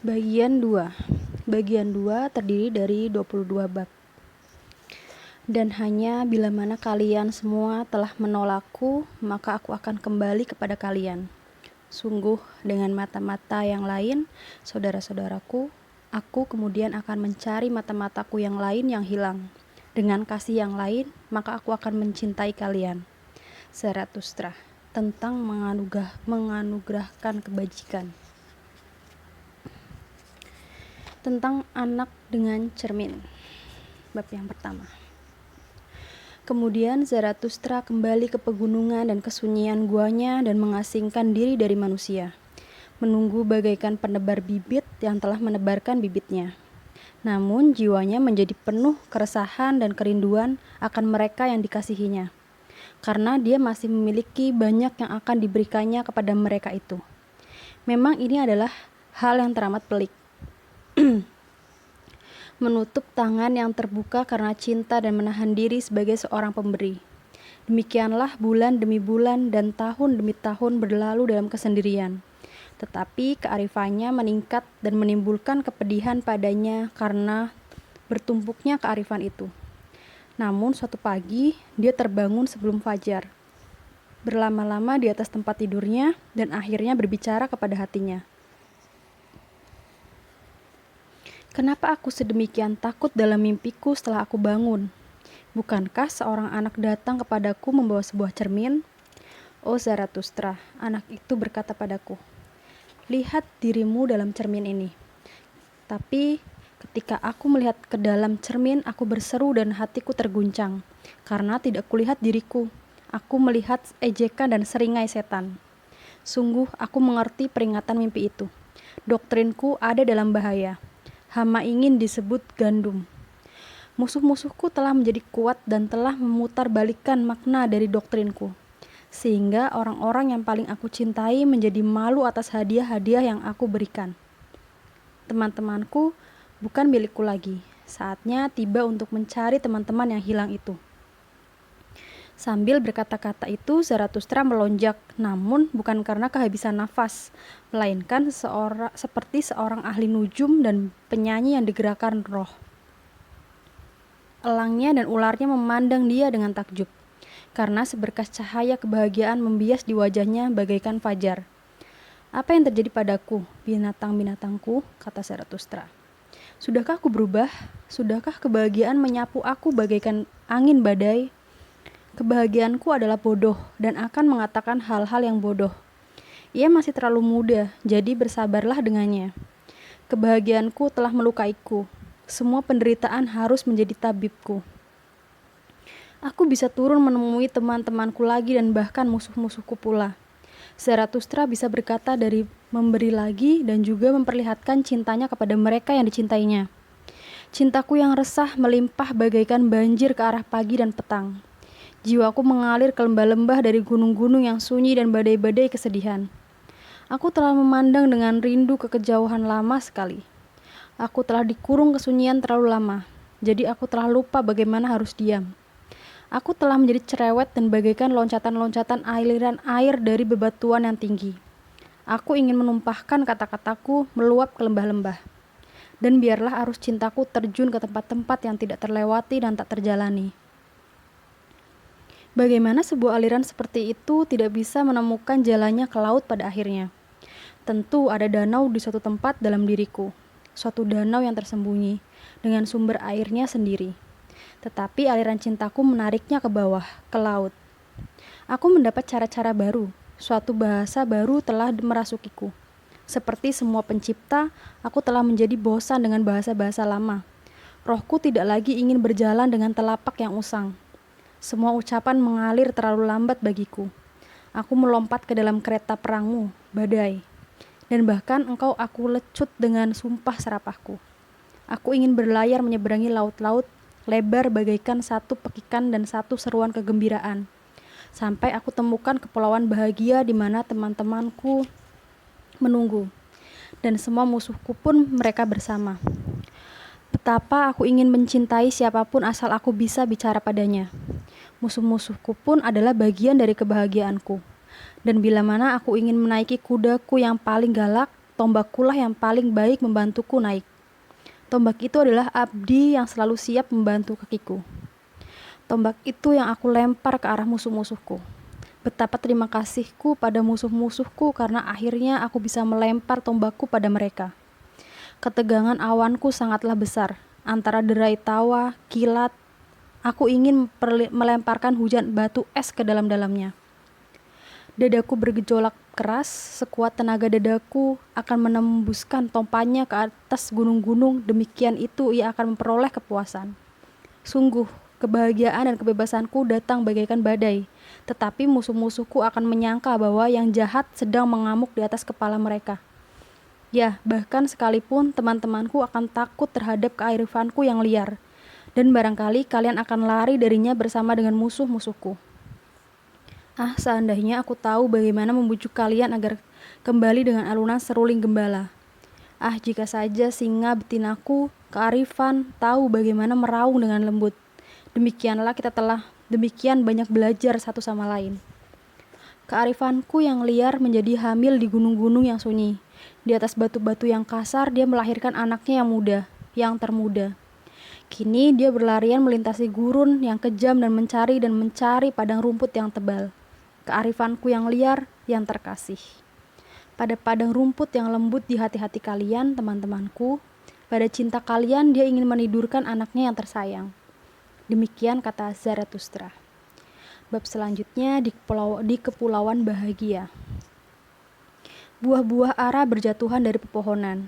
Bagian 2. Bagian 2 terdiri dari 22 bab. Dan hanya bila mana kalian semua telah menolakku, maka aku akan kembali kepada kalian. Sungguh dengan mata-mata yang lain, saudara-saudaraku, aku kemudian akan mencari mata-mataku yang lain yang hilang. Dengan kasih yang lain, maka aku akan mencintai kalian. Zarathustra tentang menganugerahkan kebajikan. Tentang anak dengan cermin. Bab yang pertama. Kemudian Zarathustra kembali ke pegunungan dan kesunyian guanya dan mengasingkan diri dari manusia, menunggu bagaikan penebar bibit yang telah menebarkan bibitnya. Namun jiwanya menjadi penuh keresahan dan kerinduan akan mereka yang dikasihinya, karena dia masih memiliki banyak yang akan diberikannya kepada mereka itu. Memang ini adalah hal yang teramat pelik. Menutup tangan yang terbuka karena cinta dan menahan diri sebagai seorang pemberi. Demikianlah bulan demi bulan dan tahun demi tahun berlalu dalam kesendirian. Tetapi kearifannya meningkat dan menimbulkan kepedihan padanya karena bertumpuknya kearifan itu. Namun suatu pagi dia terbangun sebelum fajar, berlama-lama di atas tempat tidurnya dan akhirnya berbicara kepada hatinya. Kenapa aku sedemikian takut dalam mimpiku setelah aku bangun? Bukankah seorang anak datang kepadaku membawa sebuah cermin? Oh Zarathustra, anak itu berkata padaku, lihat dirimu dalam cermin ini. Tapi ketika aku melihat ke dalam cermin, aku berseru dan hatiku terguncang, karena tidak kulihat diriku. Aku melihat ejekan dan seringai setan. Sungguh aku mengerti peringatan mimpi itu. Doktrinku ada dalam bahaya. Hama ingin disebut gandum. Musuh-musuhku telah menjadi kuat dan telah memutarbalikkan makna dari doktrinku, sehingga orang-orang yang paling aku cintai menjadi malu atas hadiah-hadiah yang aku berikan. Teman-temanku bukan milikku lagi. Saatnya tiba untuk mencari teman-teman yang hilang itu. Sambil berkata-kata itu, Zarathustra melonjak, namun bukan karena kehabisan nafas, melainkan seperti seorang ahli nujum dan penyanyi yang digerakkan roh. Elangnya dan ularnya memandang dia dengan takjub, karena seberkas cahaya kebahagiaan membias di wajahnya bagaikan fajar. Apa yang terjadi padaku, binatang-binatangku, kata Zarathustra. Sudahkah aku berubah? Sudahkah kebahagiaan menyapu aku bagaikan angin badai? Kebahagiaanku adalah bodoh dan akan mengatakan hal-hal yang bodoh. Ia masih terlalu muda, jadi bersabarlah dengannya. Kebahagiaanku telah melukaiku. Semua penderitaan harus menjadi tabibku. Aku bisa turun menemui teman-temanku lagi dan bahkan musuh-musuhku pula. Zarathustra bisa berkata dari memberi lagi dan juga memperlihatkan cintanya kepada mereka yang dicintainya. Cintaku yang resah melimpah bagaikan banjir ke arah pagi dan petang. Jiwaku mengalir ke lembah-lembah dari gunung-gunung yang sunyi dan badai-badai kesedihan. Aku telah memandang dengan rindu ke kejauhan lama sekali. Aku telah dikurung kesunyian terlalu lama, jadi aku telah lupa bagaimana harus diam. Aku telah menjadi cerewet dan bagaikan loncatan-loncatan aliran air dari bebatuan yang tinggi. Aku ingin menumpahkan kata-kataku meluap ke lembah-lembah. Dan biarlah arus cintaku terjun ke tempat-tempat yang tidak terlewati dan tak terjalani. Bagaimana sebuah aliran seperti itu tidak bisa menemukan jalannya ke laut pada akhirnya? Tentu ada danau di suatu tempat dalam diriku, suatu danau yang tersembunyi, dengan sumber airnya sendiri. Tetapi aliran cintaku menariknya ke bawah, ke laut. Aku mendapat cara-cara baru, suatu bahasa baru telah merasukiku. Seperti semua pencipta, aku telah menjadi bosan dengan bahasa-bahasa lama. Rohku tidak lagi ingin berjalan dengan telapak yang usang. Semua ucapan mengalir terlalu lambat bagiku. Aku melompat ke dalam kereta perangmu, badai. Dan bahkan engkau aku lecut dengan sumpah serapahku. Aku ingin berlayar menyeberangi laut-laut, lebar bagaikan satu pekikan dan satu seruan kegembiraan. Sampai aku temukan kepulauan bahagia di mana teman-temanku menunggu. Dan semua musuhku pun mereka bersama. Betapa aku ingin mencintai siapapun asal aku bisa bicara padanya. Musuh-musuhku pun adalah bagian dari kebahagiaanku. Dan bila mana aku ingin menaiki kudaku yang paling galak, tombakkulah yang paling baik membantuku naik. Tombak itu adalah abdi yang selalu siap membantu kakiku. Tombak itu yang aku lempar ke arah musuh-musuhku. Betapa terima kasihku pada musuh-musuhku karena akhirnya aku bisa melempar tombakku pada mereka. Ketegangan awanku sangatlah besar. Antara derai tawa, kilat, aku ingin melemparkan hujan batu es ke dalam-dalamnya. Dadaku bergejolak keras, sekuat tenaga dadaku akan menembuskan tompanya ke atas gunung-gunung, demikian itu ia akan memperoleh kepuasan. Sungguh, kebahagiaan dan kebebasanku datang bagaikan badai, tetapi musuh-musuhku akan menyangka bahwa yang jahat sedang mengamuk di atas kepala mereka. Ya, bahkan sekalipun teman-temanku akan takut terhadap kearifanku yang liar, dan barangkali kalian akan lari darinya bersama dengan musuh-musuhku. Ah, seandainya aku tahu bagaimana membujuk kalian agar kembali dengan alunan seruling gembala. Ah, jika saja singa betinaku, kearifan, tahu bagaimana meraung dengan lembut. Demikianlah kita telah demikian banyak belajar satu sama lain. Kearifanku yang liar menjadi hamil di gunung-gunung yang sunyi. Di atas batu-batu yang kasar dia melahirkan anaknya yang muda, yang termuda. Kini dia berlarian melintasi gurun yang kejam dan mencari padang rumput yang tebal. Kearifanku yang liar, yang terkasih. Pada padang rumput yang lembut di hati-hati kalian, teman-temanku, pada cinta kalian dia ingin menidurkan anaknya yang tersayang. Demikian kata Zarathustra. Bab selanjutnya di Kepulauan Bahagia. Buah-buah ara berjatuhan dari pepohonan.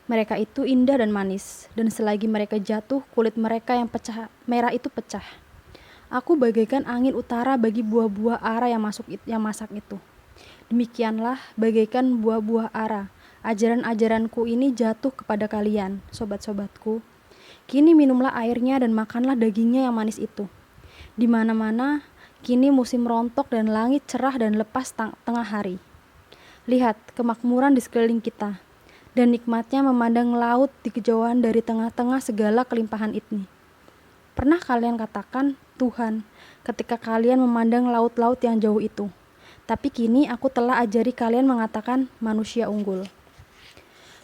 Mereka itu indah dan manis, dan selagi mereka jatuh, kulit mereka yang merah itu pecah. Aku bagaikan angin utara bagi buah-buah ara yang masak itu. Demikianlah bagaikan buah-buah ara. Ajaran-ajaranku ini jatuh kepada kalian, sobat-sobatku. Kini minumlah airnya dan makanlah dagingnya yang manis itu. Di mana-mana, kini musim rontok dan langit cerah dan lepas tengah hari. Lihat kemakmuran di sekeliling kita, dan nikmatnya memandang laut di kejauhan dari tengah-tengah segala kelimpahan ini. Pernah kalian katakan, Tuhan, ketika kalian memandang laut-laut yang jauh itu. Tapi kini aku telah ajari kalian mengatakan manusia unggul.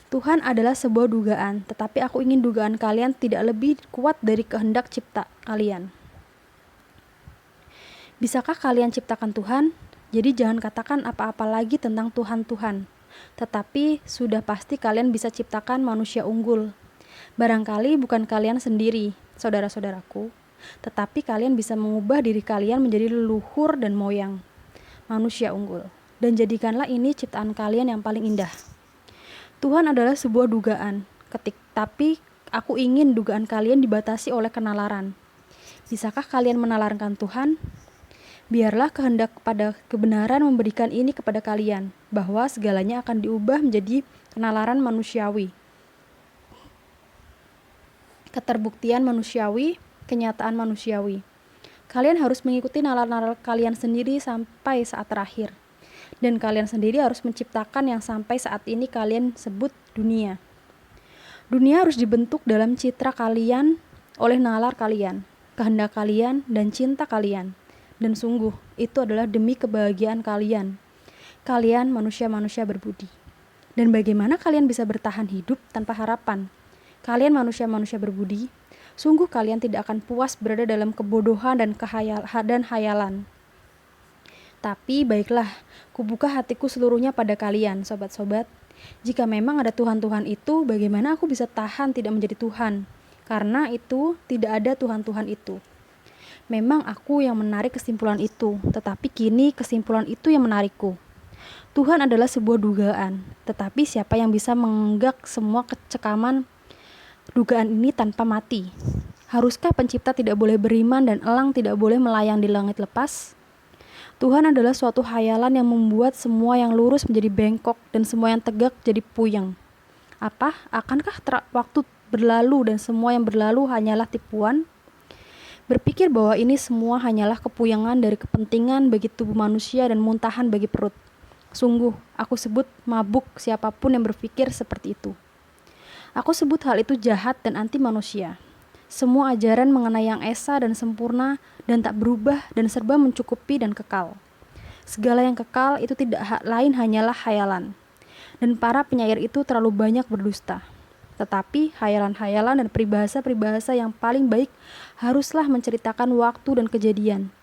Tuhan adalah sebuah dugaan, tetapi aku ingin dugaan kalian tidak lebih kuat dari kehendak cipta kalian. Bisakah kalian ciptakan Tuhan? Jadi jangan katakan apa-apa lagi tentang Tuhan-Tuhan. Tetapi sudah pasti kalian bisa ciptakan manusia unggul. Barangkali bukan kalian sendiri, saudara-saudaraku, tetapi kalian bisa mengubah diri kalian menjadi leluhur dan moyang manusia unggul. Dan jadikanlah ini ciptaan kalian yang paling indah. Tuhan adalah sebuah dugaan, tapi aku ingin dugaan kalian dibatasi oleh kenalaran. Bisakah kalian menalarkan Tuhan? Biarlah kehendak pada kebenaran memberikan ini kepada kalian, bahwa segalanya akan diubah menjadi kenalaran manusiawi. Keterbuktian manusiawi, kenyataan manusiawi. Kalian harus mengikuti nalar-nalar kalian sendiri sampai saat terakhir. Dan kalian sendiri harus menciptakan yang sampai saat ini kalian sebut dunia. Dunia harus dibentuk dalam citra kalian oleh nalar kalian, kehendak kalian, dan cinta kalian. Dan sungguh, itu adalah demi kebahagiaan kalian. Kalian manusia-manusia berbudi. Dan bagaimana kalian bisa bertahan hidup tanpa harapan? Kalian manusia-manusia berbudi, sungguh kalian tidak akan puas berada dalam kebodohan dan hayalan. Tapi baiklah, kubuka hatiku seluruhnya pada kalian, sobat-sobat. Jika memang ada Tuhan-Tuhan itu, bagaimana aku bisa tahan tidak menjadi Tuhan? Karena itu, tidak ada Tuhan-Tuhan itu. Memang aku yang menarik kesimpulan itu, tetapi kini kesimpulan itu yang menarikku. Tuhan adalah sebuah dugaan, tetapi siapa yang bisa mengenggak semua kecekaman dugaan ini tanpa mati? Haruskah pencipta tidak boleh beriman dan elang tidak boleh melayang di langit lepas? Tuhan adalah suatu hayalan yang membuat semua yang lurus menjadi bengkok dan semua yang tegak jadi puyeng. Apa? Akankah waktu berlalu dan semua yang berlalu hanyalah tipuan? Berpikir bahwa ini semua hanyalah kepuyengan dari kepentingan bagi tubuh manusia dan muntahan bagi perut. Sungguh, aku sebut mabuk siapapun yang berpikir seperti itu. Aku sebut hal itu jahat dan anti manusia. Semua ajaran mengenai yang esa dan sempurna dan tak berubah dan serba mencukupi dan kekal. Segala yang kekal itu tidak lain hanyalah khayalan. dan para penyair itu terlalu banyak berdusta. Tetapi hayalan-hayalan dan peribahasa-peribahasa yang paling baik haruslah menceritakan waktu dan kejadian.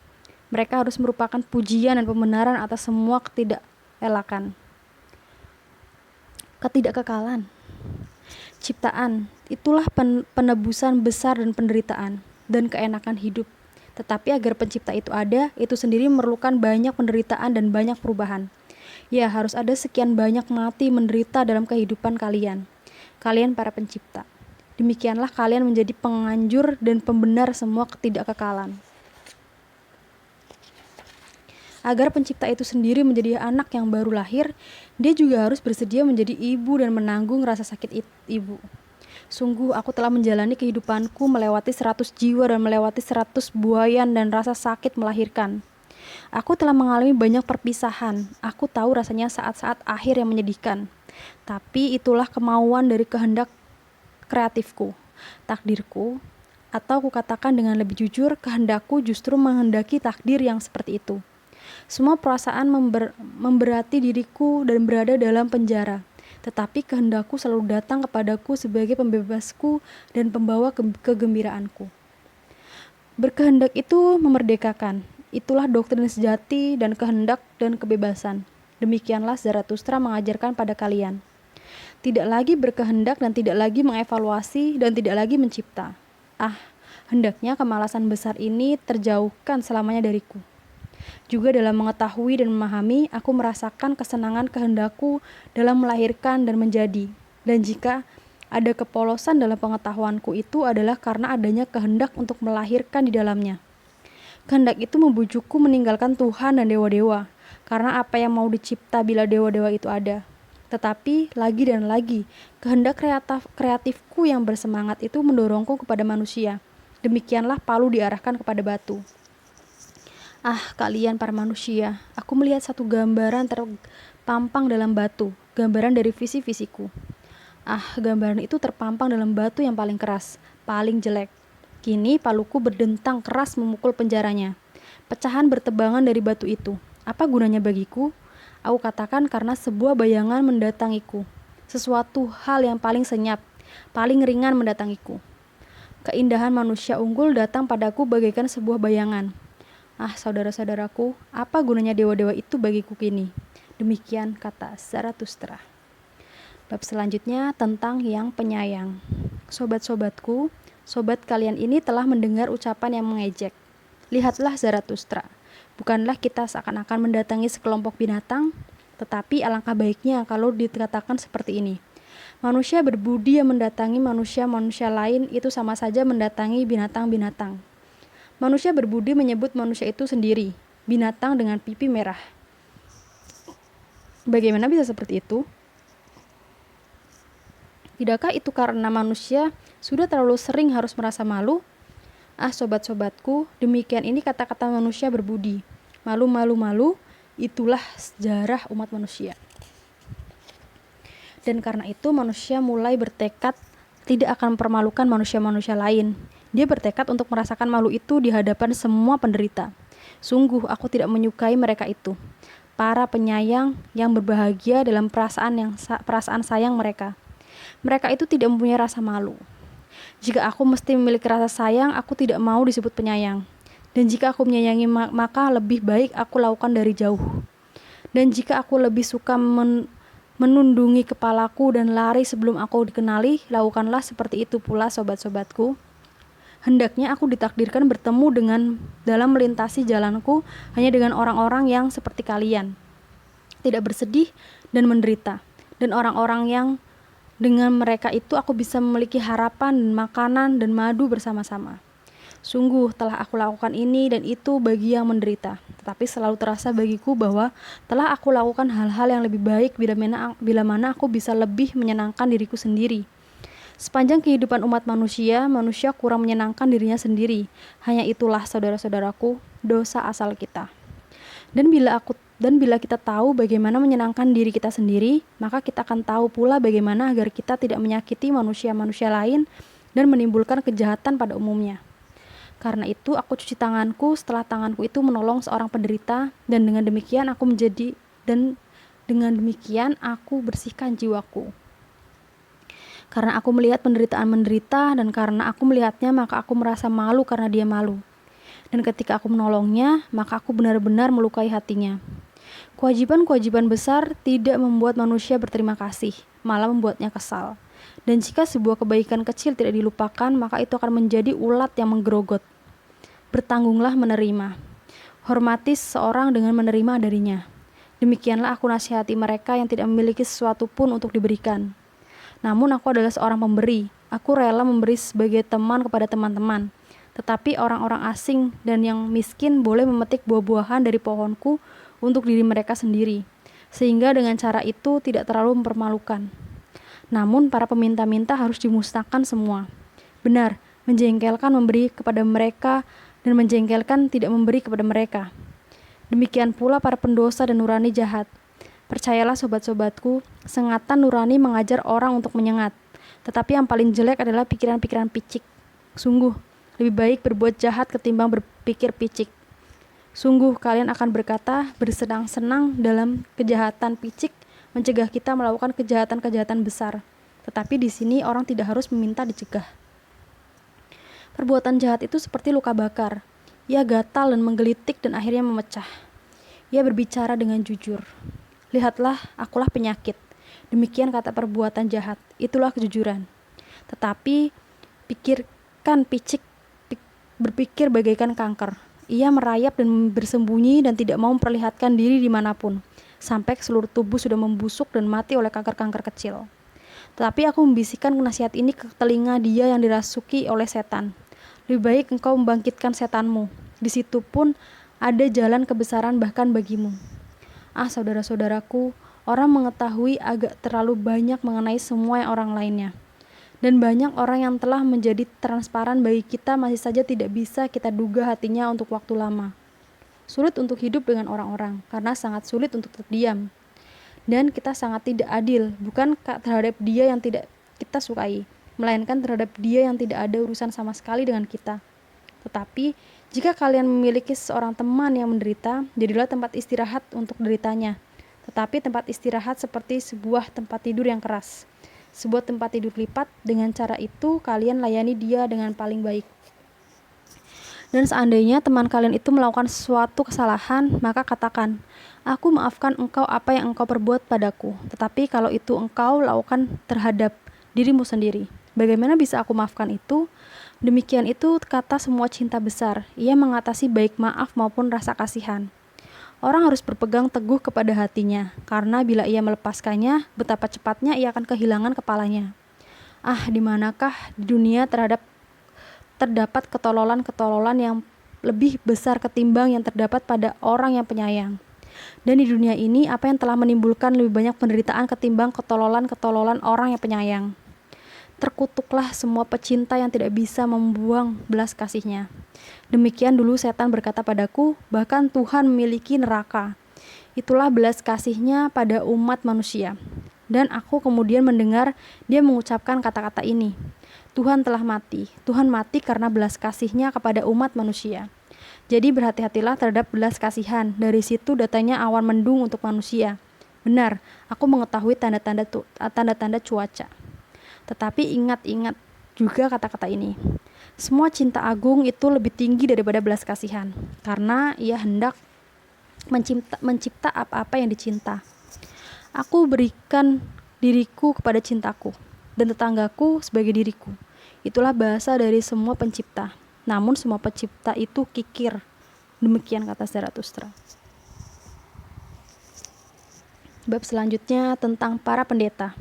Mereka harus merupakan pujian dan pembenaran atas semua ketidakkekalan. Ciptaan, itulah penebusan besar dan penderitaan, dan keenakan hidup. Tetapi agar pencipta itu ada, itu sendiri memerlukan banyak penderitaan dan banyak perubahan. Ya, harus ada sekian banyak mati menderita dalam kehidupan kalian. Kalian para pencipta. Demikianlah kalian menjadi penganjur dan pembenar semua ketidakkekalan. Agar pencipta itu sendiri menjadi anak yang baru lahir, dia juga harus bersedia menjadi ibu dan menanggung rasa sakit ibu. Sungguh aku telah menjalani kehidupanku melewati 100 jiwa dan melewati 100 buayan dan rasa sakit melahirkan. Aku telah mengalami banyak perpisahan. Aku tahu rasanya saat-saat akhir yang menyedihkan. Tapi itulah kemauan dari kehendak kreatifku, takdirku, atau aku katakan dengan lebih jujur, kehendakku justru menghendaki takdir yang seperti itu. Semua perasaan memberati diriku dan berada dalam penjara. Tetapi kehendakku selalu datang kepadaku sebagai pembebasku dan pembawa kegembiraanku. Berkehendak itu memerdekakan. Itulah doktrin sejati dan kehendak dan kebebasan. Demikianlah Zarathustra mengajarkan pada kalian. Tidak lagi berkehendak dan tidak lagi mengevaluasi dan tidak lagi mencipta. Hendaknya kemalasan besar ini terjauhkan selamanya dariku. Juga dalam mengetahui dan memahami, aku merasakan kesenangan kehendakku dalam melahirkan dan menjadi. Dan jika ada kepolosan dalam pengetahuanku itu adalah karena adanya kehendak untuk melahirkan di dalamnya. Kehendak itu membujukku meninggalkan Tuhan dan dewa-dewa, karena apa yang mau dicipta bila dewa-dewa itu ada. Tetapi lagi dan lagi, kehendak kreatifku yang bersemangat itu mendorongku kepada manusia. Demikianlah palu diarahkan kepada batu. Kalian para manusia, aku melihat satu gambaran terpampang dalam batu, gambaran dari visi-visiku. Gambaran itu terpampang dalam batu yang paling keras, paling jelek. Kini paluku berdentang keras memukul penjaranya. Pecahan bertebangan dari batu itu. Apa gunanya bagiku? Aku katakan karena sebuah bayangan mendatangiku. Sesuatu hal yang paling senyap, paling ringan mendatangiku. Keindahan manusia unggul datang padaku bagaikan sebuah bayangan. Saudara-saudaraku, apa gunanya dewa-dewa itu bagiku kini? Demikian kata Zarathustra. Bab selanjutnya tentang yang penyayang. Sobat-sobatku, sobat kalian ini telah mendengar ucapan yang mengejek. Lihatlah Zarathustra. Bukanlah kita seakan-akan mendatangi sekelompok binatang, tetapi alangkah baiknya kalau dikatakan seperti ini. Manusia berbudi yang mendatangi manusia-manusia lain itu sama saja mendatangi binatang-binatang. Manusia berbudi menyebut manusia itu sendiri, binatang dengan pipi merah. Bagaimana bisa seperti itu? Tidakkah itu karena manusia sudah terlalu sering harus merasa malu? Sobat-sobatku, demikian ini kata-kata manusia berbudi. Malu, malu, malu, itulah sejarah umat manusia. Dan karena itu manusia mulai bertekad tidak akan mempermalukan manusia-manusia lain. Dia bertekad untuk merasakan malu itu di hadapan semua penderita. Sungguh aku tidak menyukai mereka itu. Para penyayang yang berbahagia dalam perasaan sayang mereka. Mereka itu tidak mempunyai rasa malu. Jika aku mesti memiliki rasa sayang, aku tidak mau disebut penyayang. Dan jika aku menyayangi, maka lebih baik aku lakukan dari jauh. Dan jika aku lebih suka menundungi kepalaku dan lari sebelum aku dikenali, lakukanlah seperti itu pula sobat-sobatku. Hendaknya aku ditakdirkan bertemu dalam melintasi jalanku hanya dengan orang-orang yang seperti kalian, tidak bersedih dan menderita, dan orang-orang yang dengan mereka itu aku bisa memiliki harapan dan makanan dan madu bersama-sama. Sungguh telah aku lakukan ini dan itu bagi yang menderita, tetapi selalu terasa bagiku bahwa telah aku lakukan hal-hal yang lebih baik bila mana aku bisa lebih menyenangkan diriku sendiri. Sepanjang kehidupan umat manusia, manusia kurang menyenangkan dirinya sendiri. Hanya itulah saudara-saudaraku, dosa asal kita. Dan bila kita tahu bagaimana menyenangkan diri kita sendiri, maka kita akan tahu pula bagaimana agar kita tidak menyakiti manusia-manusia lain dan menimbulkan kejahatan pada umumnya. Karena itu aku cuci tanganku setelah tanganku itu menolong seorang penderita, dan dengan demikian aku menjadi dan Dengan demikian aku bersihkan jiwaku. Karena aku melihat penderitaan menderita, dan karena aku melihatnya maka aku merasa malu karena dia malu. Dan ketika aku menolongnya, maka aku benar-benar melukai hatinya. Kewajiban-kewajiban besar tidak membuat manusia berterima kasih, malah membuatnya kesal. Dan jika sebuah kebaikan kecil tidak dilupakan, maka itu akan menjadi ulat yang menggerogot. Bertanggunglah menerima. Hormati seseorang dengan menerima darinya. Demikianlah aku nasihati mereka yang tidak memiliki sesuatu pun untuk diberikan. Namun aku adalah seorang pemberi. Aku rela memberi sebagai teman kepada teman-teman. Tetapi orang-orang asing dan yang miskin boleh memetik buah-buahan dari pohonku untuk diri mereka sendiri, sehingga dengan cara itu tidak terlalu mempermalukan. Namun para peminta-minta harus dimusnahkan semua. Benar, menjengkelkan memberi kepada mereka dan menjengkelkan tidak memberi kepada mereka. Demikian pula para pendosa dan nurani jahat. Percayalah sobat-sobatku, sengatan nurani mengajar orang untuk menyengat. Tetapi yang paling jelek adalah pikiran-pikiran picik. Sungguh, lebih baik berbuat jahat ketimbang berpikir picik. Sungguh kalian akan berkata bersenang-senang dalam kejahatan picik mencegah kita melakukan kejahatan-kejahatan besar. Tetapi di sini orang tidak harus meminta dicegah. Perbuatan jahat itu seperti luka bakar. Ia gatal dan menggelitik dan akhirnya memecah. Ia berbicara dengan jujur. Lihatlah, akulah penyakit. Demikian kata perbuatan jahat. Itulah kejujuran. Tetapi pikirkan picik berpikir bagaikan kanker. Ia merayap dan bersembunyi dan tidak mau memperlihatkan diri dimanapun, sampai seluruh tubuh sudah membusuk dan mati oleh kanker-kanker kecil. Tetapi aku membisikkan nasihat ini ke telinga dia yang dirasuki oleh setan. Lebih baik engkau membangkitkan setanmu. Di situ pun ada jalan kebesaran bahkan bagimu. Ah, saudara-saudaraku, orang mengetahui agak terlalu banyak mengenai semua yang orang lainnya. Dan banyak orang yang telah menjadi transparan bagi kita masih saja tidak bisa kita duga hatinya untuk waktu lama. Sulit untuk hidup dengan orang-orang, karena sangat sulit untuk terdiam. Dan kita sangat tidak adil, bukan terhadap dia yang tidak kita sukai, melainkan terhadap dia yang tidak ada urusan sama sekali dengan kita. Tetapi, jika kalian memiliki seorang teman yang menderita, jadilah tempat istirahat untuk deritanya. Tetapi tempat istirahat seperti sebuah tempat tidur yang keras. Sebuah tempat tidur lipat, dengan cara itu kalian layani dia dengan paling baik. Dan seandainya teman kalian itu melakukan suatu kesalahan, maka katakan, aku maafkan engkau apa yang engkau perbuat padaku. Tetapi kalau itu engkau lakukan terhadap dirimu sendiri, bagaimana bisa aku maafkan itu? Demikian itu kata semua cinta besar. Ia mengatasi baik maaf maupun rasa kasihan. Orang harus berpegang teguh kepada hatinya, karena bila ia melepaskannya, betapa cepatnya ia akan kehilangan kepalanya. Ah, di manakah di dunia terdapat ketololan-ketololan yang lebih besar ketimbang yang terdapat pada orang yang penyayang. Dan di dunia ini, apa yang telah menimbulkan lebih banyak penderitaan ketimbang ketololan-ketololan orang yang penyayang. Terkutuklah semua pecinta yang tidak bisa membuang belas kasihnya. Demikian dulu setan berkata padaku, bahkan Tuhan memiliki neraka. Itulah belas kasihnya pada umat manusia. Dan aku kemudian mendengar dia mengucapkan kata-kata ini. Tuhan telah mati. Tuhan mati karena belas kasihnya kepada umat manusia. Jadi berhati-hatilah terhadap belas kasihan. Dari situ datanya awan mendung untuk manusia. Benar, aku mengetahui tanda-tanda cuaca. Tetapi ingat-ingat juga kata-kata ini. Semua cinta agung itu lebih tinggi daripada belas kasihan, karena ia hendak mencipta apa-apa yang dicinta. Aku berikan diriku kepada cintaku, dan tetanggaku sebagai diriku. Itulah bahasa dari semua pencipta. Namun semua pencipta itu kikir. Demikian kata Zarathustra. Bab selanjutnya tentang para pendeta.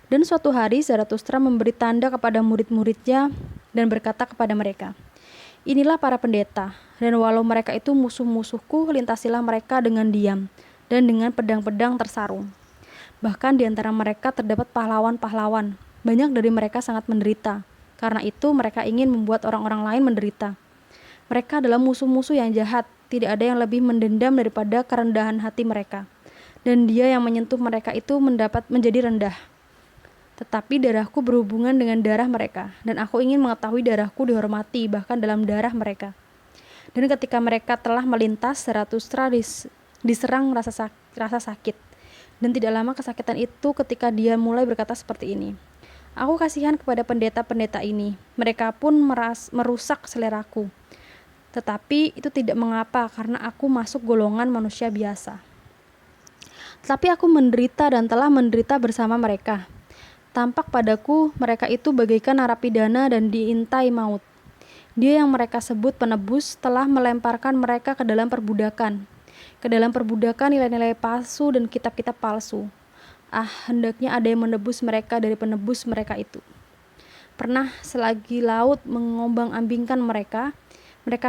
Dan suatu hari Zarathustra memberi tanda kepada murid-muridnya dan berkata kepada mereka, inilah para pendeta, dan walau mereka itu musuh-musuhku, lintasilah mereka dengan diam dan dengan pedang-pedang tersarung. Bahkan di antara mereka terdapat pahlawan-pahlawan. Banyak dari mereka sangat menderita. Karena itu mereka ingin membuat orang-orang lain menderita. Mereka adalah musuh-musuh yang jahat. Tidak ada yang lebih mendendam daripada kerendahan hati mereka. Dan dia yang menyentuh mereka itu menjadi rendah. Tetapi darahku berhubungan dengan darah mereka, dan aku ingin mengetahui darahku dihormati bahkan dalam darah mereka. Dan ketika mereka telah melintas, Zarathustra diserang rasa sakit. Dan tidak lama kesakitan itu ketika dia mulai berkata seperti ini. Aku kasihan kepada pendeta-pendeta ini. Mereka pun merusak seleraku. Tetapi itu tidak mengapa karena aku masuk golongan manusia biasa. Tetapi aku menderita dan telah menderita bersama mereka. Tampak padaku mereka itu bagaikan narapidana dan diintai maut. Dia yang mereka sebut penebus telah melemparkan mereka ke dalam perbudakan nilai-nilai palsu dan kitab-kitab palsu. Hendaknya ada yang menebus mereka dari penebus mereka itu. Pernah selagi laut mengombang-ambingkan mereka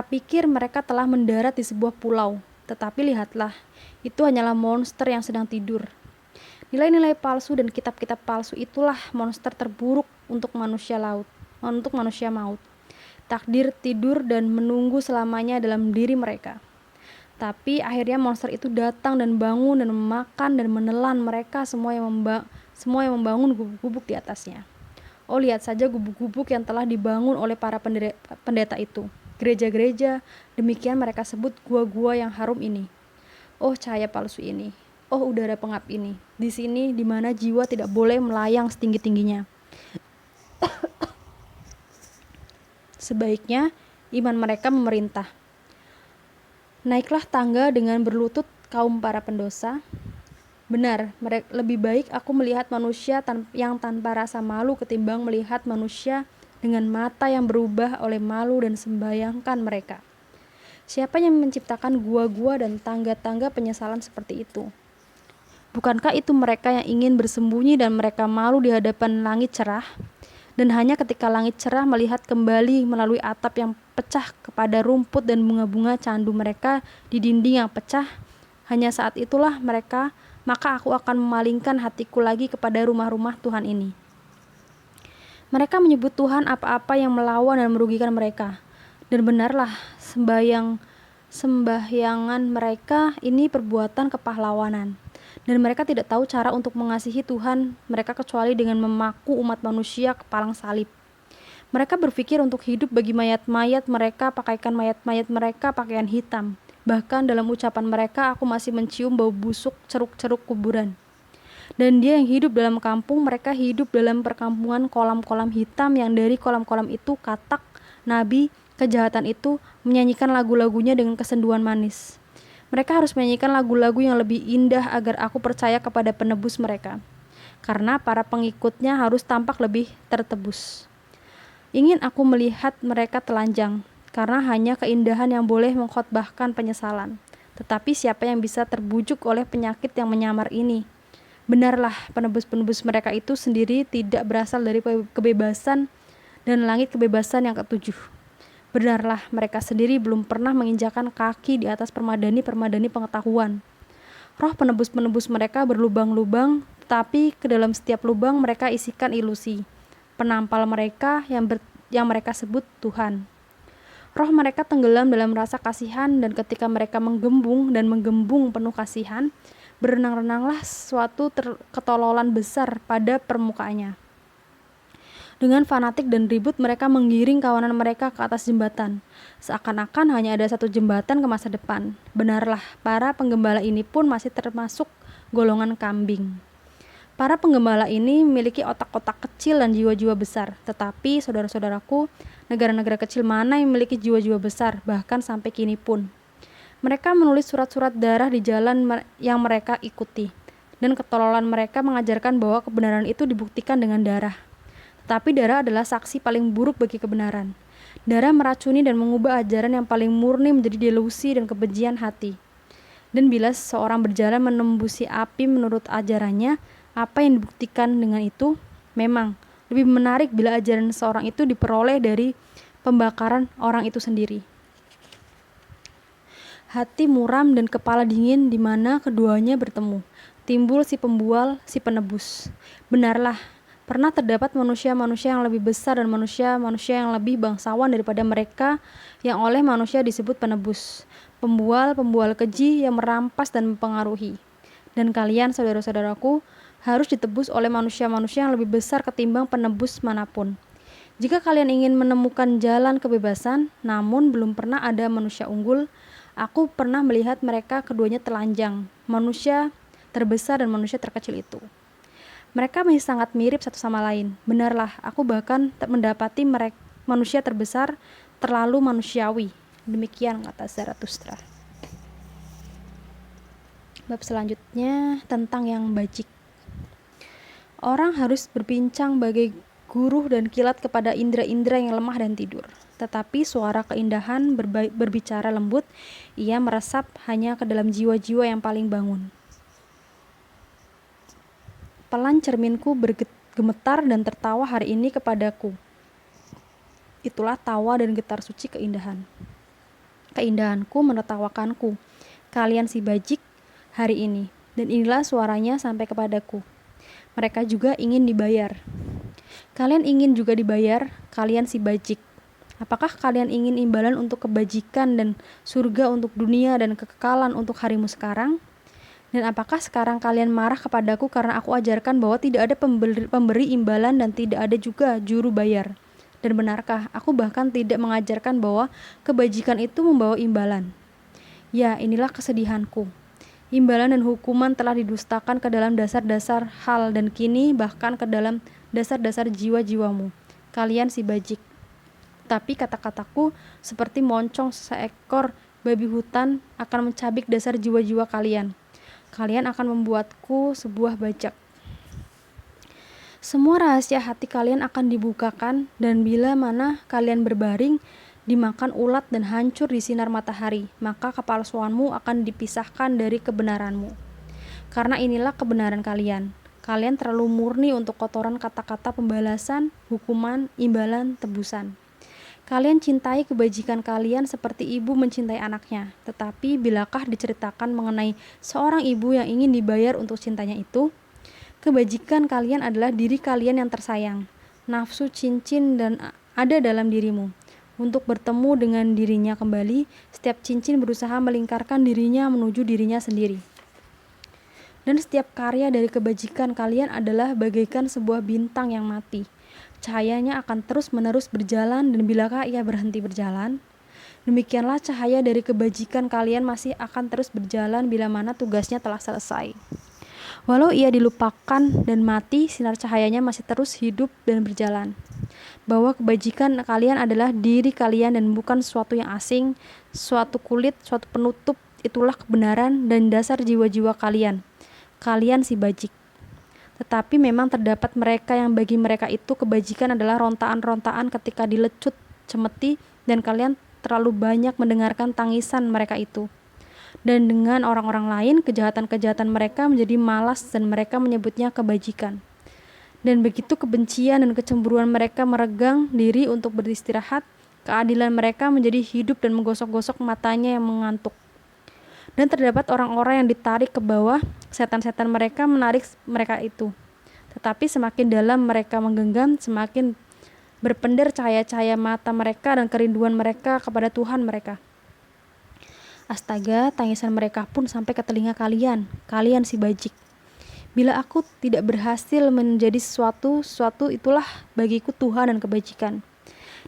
pikir mereka telah mendarat di sebuah pulau. Tetapi lihatlah, itu hanyalah monster yang sedang tidur. Nilai-nilai palsu dan kitab-kitab palsu itulah monster terburuk untuk manusia maut. Takdir tidur dan menunggu selamanya dalam diri mereka. Tapi akhirnya monster itu datang dan bangun dan memakan dan menelan mereka semua yang membangun gubuk-gubuk di atasnya. Oh, lihat saja gubuk-gubuk yang telah dibangun oleh para pendeta itu. Gereja-gereja, demikian mereka sebut gua-gua yang harum ini. Oh, cahaya palsu ini. Oh, udara pengap ini. Di sini di mana jiwa tidak boleh melayang setinggi-tingginya. Sebaiknya iman mereka memerintah. Naiklah tangga dengan berlutut kaum para pendosa. Benar, lebih baik aku melihat manusia yang tanpa rasa malu ketimbang melihat manusia dengan mata yang berubah oleh malu dan sembayangkan mereka. Siapa yang menciptakan gua-gua dan tangga-tangga penyesalan seperti itu? Bukankah itu mereka yang ingin bersembunyi dan mereka malu di hadapan langit cerah? Dan hanya ketika langit cerah melihat kembali melalui atap yang pecah kepada rumput dan bunga-bunga candu mereka di dinding yang pecah, hanya saat itulah maka aku akan memalingkan hatiku lagi kepada rumah-rumah Tuhan ini. Mereka menyebut Tuhan apa-apa yang melawan dan merugikan mereka. Dan benarlah sembahyangan mereka ini perbuatan kepahlawanan. Dan mereka tidak tahu cara untuk mengasihi Tuhan mereka kecuali dengan memaku umat manusia ke palang salib. Mereka berpikir untuk hidup bagi mayat-mayat mereka, pakaikan mayat-mayat mereka pakaian hitam. Bahkan dalam ucapan mereka aku masih mencium bau busuk ceruk-ceruk kuburan. Dan dia yang hidup dalam kampung, mereka hidup dalam perkampungan kolam-kolam hitam yang dari kolam-kolam itu katak, nabi, kejahatan itu menyanyikan lagu-lagunya dengan kesenduan manis. Mereka harus menyanyikan lagu-lagu yang lebih indah agar aku percaya kepada penebus mereka. Karena para pengikutnya harus tampak lebih tertebus. Ingin aku melihat mereka telanjang, karena hanya keindahan yang boleh mengkhotbahkan penyesalan. Tetapi siapa yang bisa terbujuk oleh penyakit yang menyamar ini? Benarlah penebus-penebus mereka itu sendiri tidak berasal dari kebebasan dan langit kebebasan yang ketujuh. Benarlah mereka sendiri belum pernah menginjakan kaki di atas permadani-permadani pengetahuan. Roh penebus-penebus mereka berlubang-lubang, tetapi ke dalam setiap lubang mereka isikan ilusi. Penampal mereka yang mereka sebut Tuhan. Roh mereka tenggelam dalam rasa kasihan dan ketika mereka menggembung penuh kasihan, berenang-renanglah suatu ketololan besar pada permukaannya. Dengan fanatik dan ribut mereka menggiring kawanan mereka ke atas jembatan. Seakan-akan hanya ada satu jembatan ke masa depan. Benarlah, para penggembala ini pun masih termasuk golongan kambing. Para penggembala ini memiliki otak-otak kecil dan jiwa-jiwa besar. Tetapi, saudara-saudaraku, negara-negara kecil mana yang memiliki jiwa-jiwa besar, bahkan sampai kini pun. Mereka menulis surat-surat darah di jalan yang mereka ikuti. Dan ketololan mereka mengajarkan bahwa kebenaran itu dibuktikan dengan darah. Tetapi darah adalah saksi paling buruk bagi kebenaran. Darah meracuni dan mengubah ajaran yang paling murni menjadi delusi dan kebencian hati. Dan bila seseorang berjalan menembusi api menurut ajarannya, apa yang dibuktikan dengan itu? Memang, lebih menarik bila ajaran seseorang itu diperoleh dari pembakaran orang itu sendiri. Hati muram dan kepala dingin di mana keduanya bertemu. Timbul si pembual, si penebus. Benarlah, pernah terdapat manusia-manusia yang lebih besar dan manusia-manusia yang lebih bangsawan daripada mereka yang oleh manusia disebut penebus. Pembual-pembual keji yang merampas dan mempengaruhi. Dan kalian, saudara-saudaraku, harus ditebus oleh manusia-manusia yang lebih besar ketimbang penebus manapun. Jika kalian ingin menemukan jalan kebebasan, namun belum pernah ada manusia unggul, aku pernah melihat mereka keduanya telanjang. Manusia terbesar dan manusia terkecil itu. Mereka masih sangat mirip satu sama lain. Benarlah, aku bahkan mendapati manusia terbesar terlalu manusiawi. Demikian kata Zarathustra. Bab selanjutnya tentang yang bajik. Orang harus berbincang bagai guru dan kilat kepada indera-indera yang lemah dan tidur. Tetapi suara keindahan berbicara lembut, ia meresap hanya ke dalam jiwa-jiwa yang paling bangun. Pelan cerminku bergemetar dan tertawa hari ini kepadaku. Itulah tawa dan getar suci keindahan. Keindahanku menertawakanku. Kalian si bajik hari ini. Dan inilah suaranya sampai kepadaku. Mereka juga ingin dibayar. Kalian ingin juga dibayar, kalian si bajik. Apakah kalian ingin imbalan untuk kebajikan dan surga untuk dunia dan kekekalan untuk harimu sekarang? Dan apakah sekarang kalian marah kepadaku karena aku ajarkan bahwa tidak ada pemberi imbalan dan tidak ada juga juru bayar? Dan benarkah aku bahkan tidak mengajarkan bahwa kebajikan itu membawa imbalan? Ya, inilah kesedihanku. Imbalan dan hukuman telah didustakan ke dalam dasar-dasar hal dan kini bahkan ke dalam dasar-dasar jiwa-jiwamu. Kalian si bajik. Tapi kata-kataku seperti moncong seekor babi hutan akan mencabik dasar jiwa-jiwa kalian. Kalian akan membuatku sebuah bajak. Semua rahasia hati kalian akan dibukakan dan bila mana kalian berbaring dimakan ulat dan hancur di sinar matahari, maka kepalsuanmu akan dipisahkan dari kebenaranmu. Karena inilah kebenaran kalian. Kalian terlalu murni untuk kotoran kata-kata pembalasan, hukuman, imbalan, tebusan. Kalian cintai kebajikan kalian seperti ibu mencintai anaknya. Tetapi bilakah diceritakan mengenai seorang ibu yang ingin dibayar untuk cintanya itu? Kebajikan kalian adalah diri kalian yang tersayang. Nafsu cincin dan ada dalam dirimu. Untuk bertemu dengan dirinya kembali, setiap cincin berusaha melingkarkan dirinya menuju dirinya sendiri. Dan setiap karya dari kebajikan kalian adalah bagaikan sebuah bintang yang mati. Cahayanya akan terus-menerus berjalan dan bilakah ia berhenti berjalan? Demikianlah cahaya dari kebajikan kalian masih akan terus berjalan bila mana tugasnya telah selesai. Walau ia dilupakan dan mati, sinar cahayanya masih terus hidup dan berjalan. Bahwa kebajikan kalian adalah diri kalian dan bukan sesuatu yang asing, suatu kulit, suatu penutup, itulah kebenaran dan dasar jiwa-jiwa kalian. Kalian si bajik. Tetapi memang terdapat mereka yang bagi mereka itu kebajikan adalah rontaan-rontaan ketika dilecut, cemeti, dan kalian terlalu banyak mendengarkan tangisan mereka itu. Dan dengan orang-orang lain, kejahatan-kejahatan mereka menjadi malas dan mereka menyebutnya kebajikan. Dan begitu kebencian dan kecemburuan mereka meregang diri untuk beristirahat, keadilan mereka menjadi hidup dan menggosok-gosok matanya yang mengantuk. Dan terdapat orang-orang yang ditarik ke bawah, setan-setan mereka menarik mereka itu. Tetapi semakin dalam mereka menggenggam, semakin berpendar cahaya-cahaya mata mereka dan kerinduan mereka kepada Tuhan mereka. Astaga, tangisan mereka pun sampai ke telinga kalian, kalian si bajik. Bila aku tidak berhasil menjadi sesuatu itulah bagiku Tuhan dan kebajikan.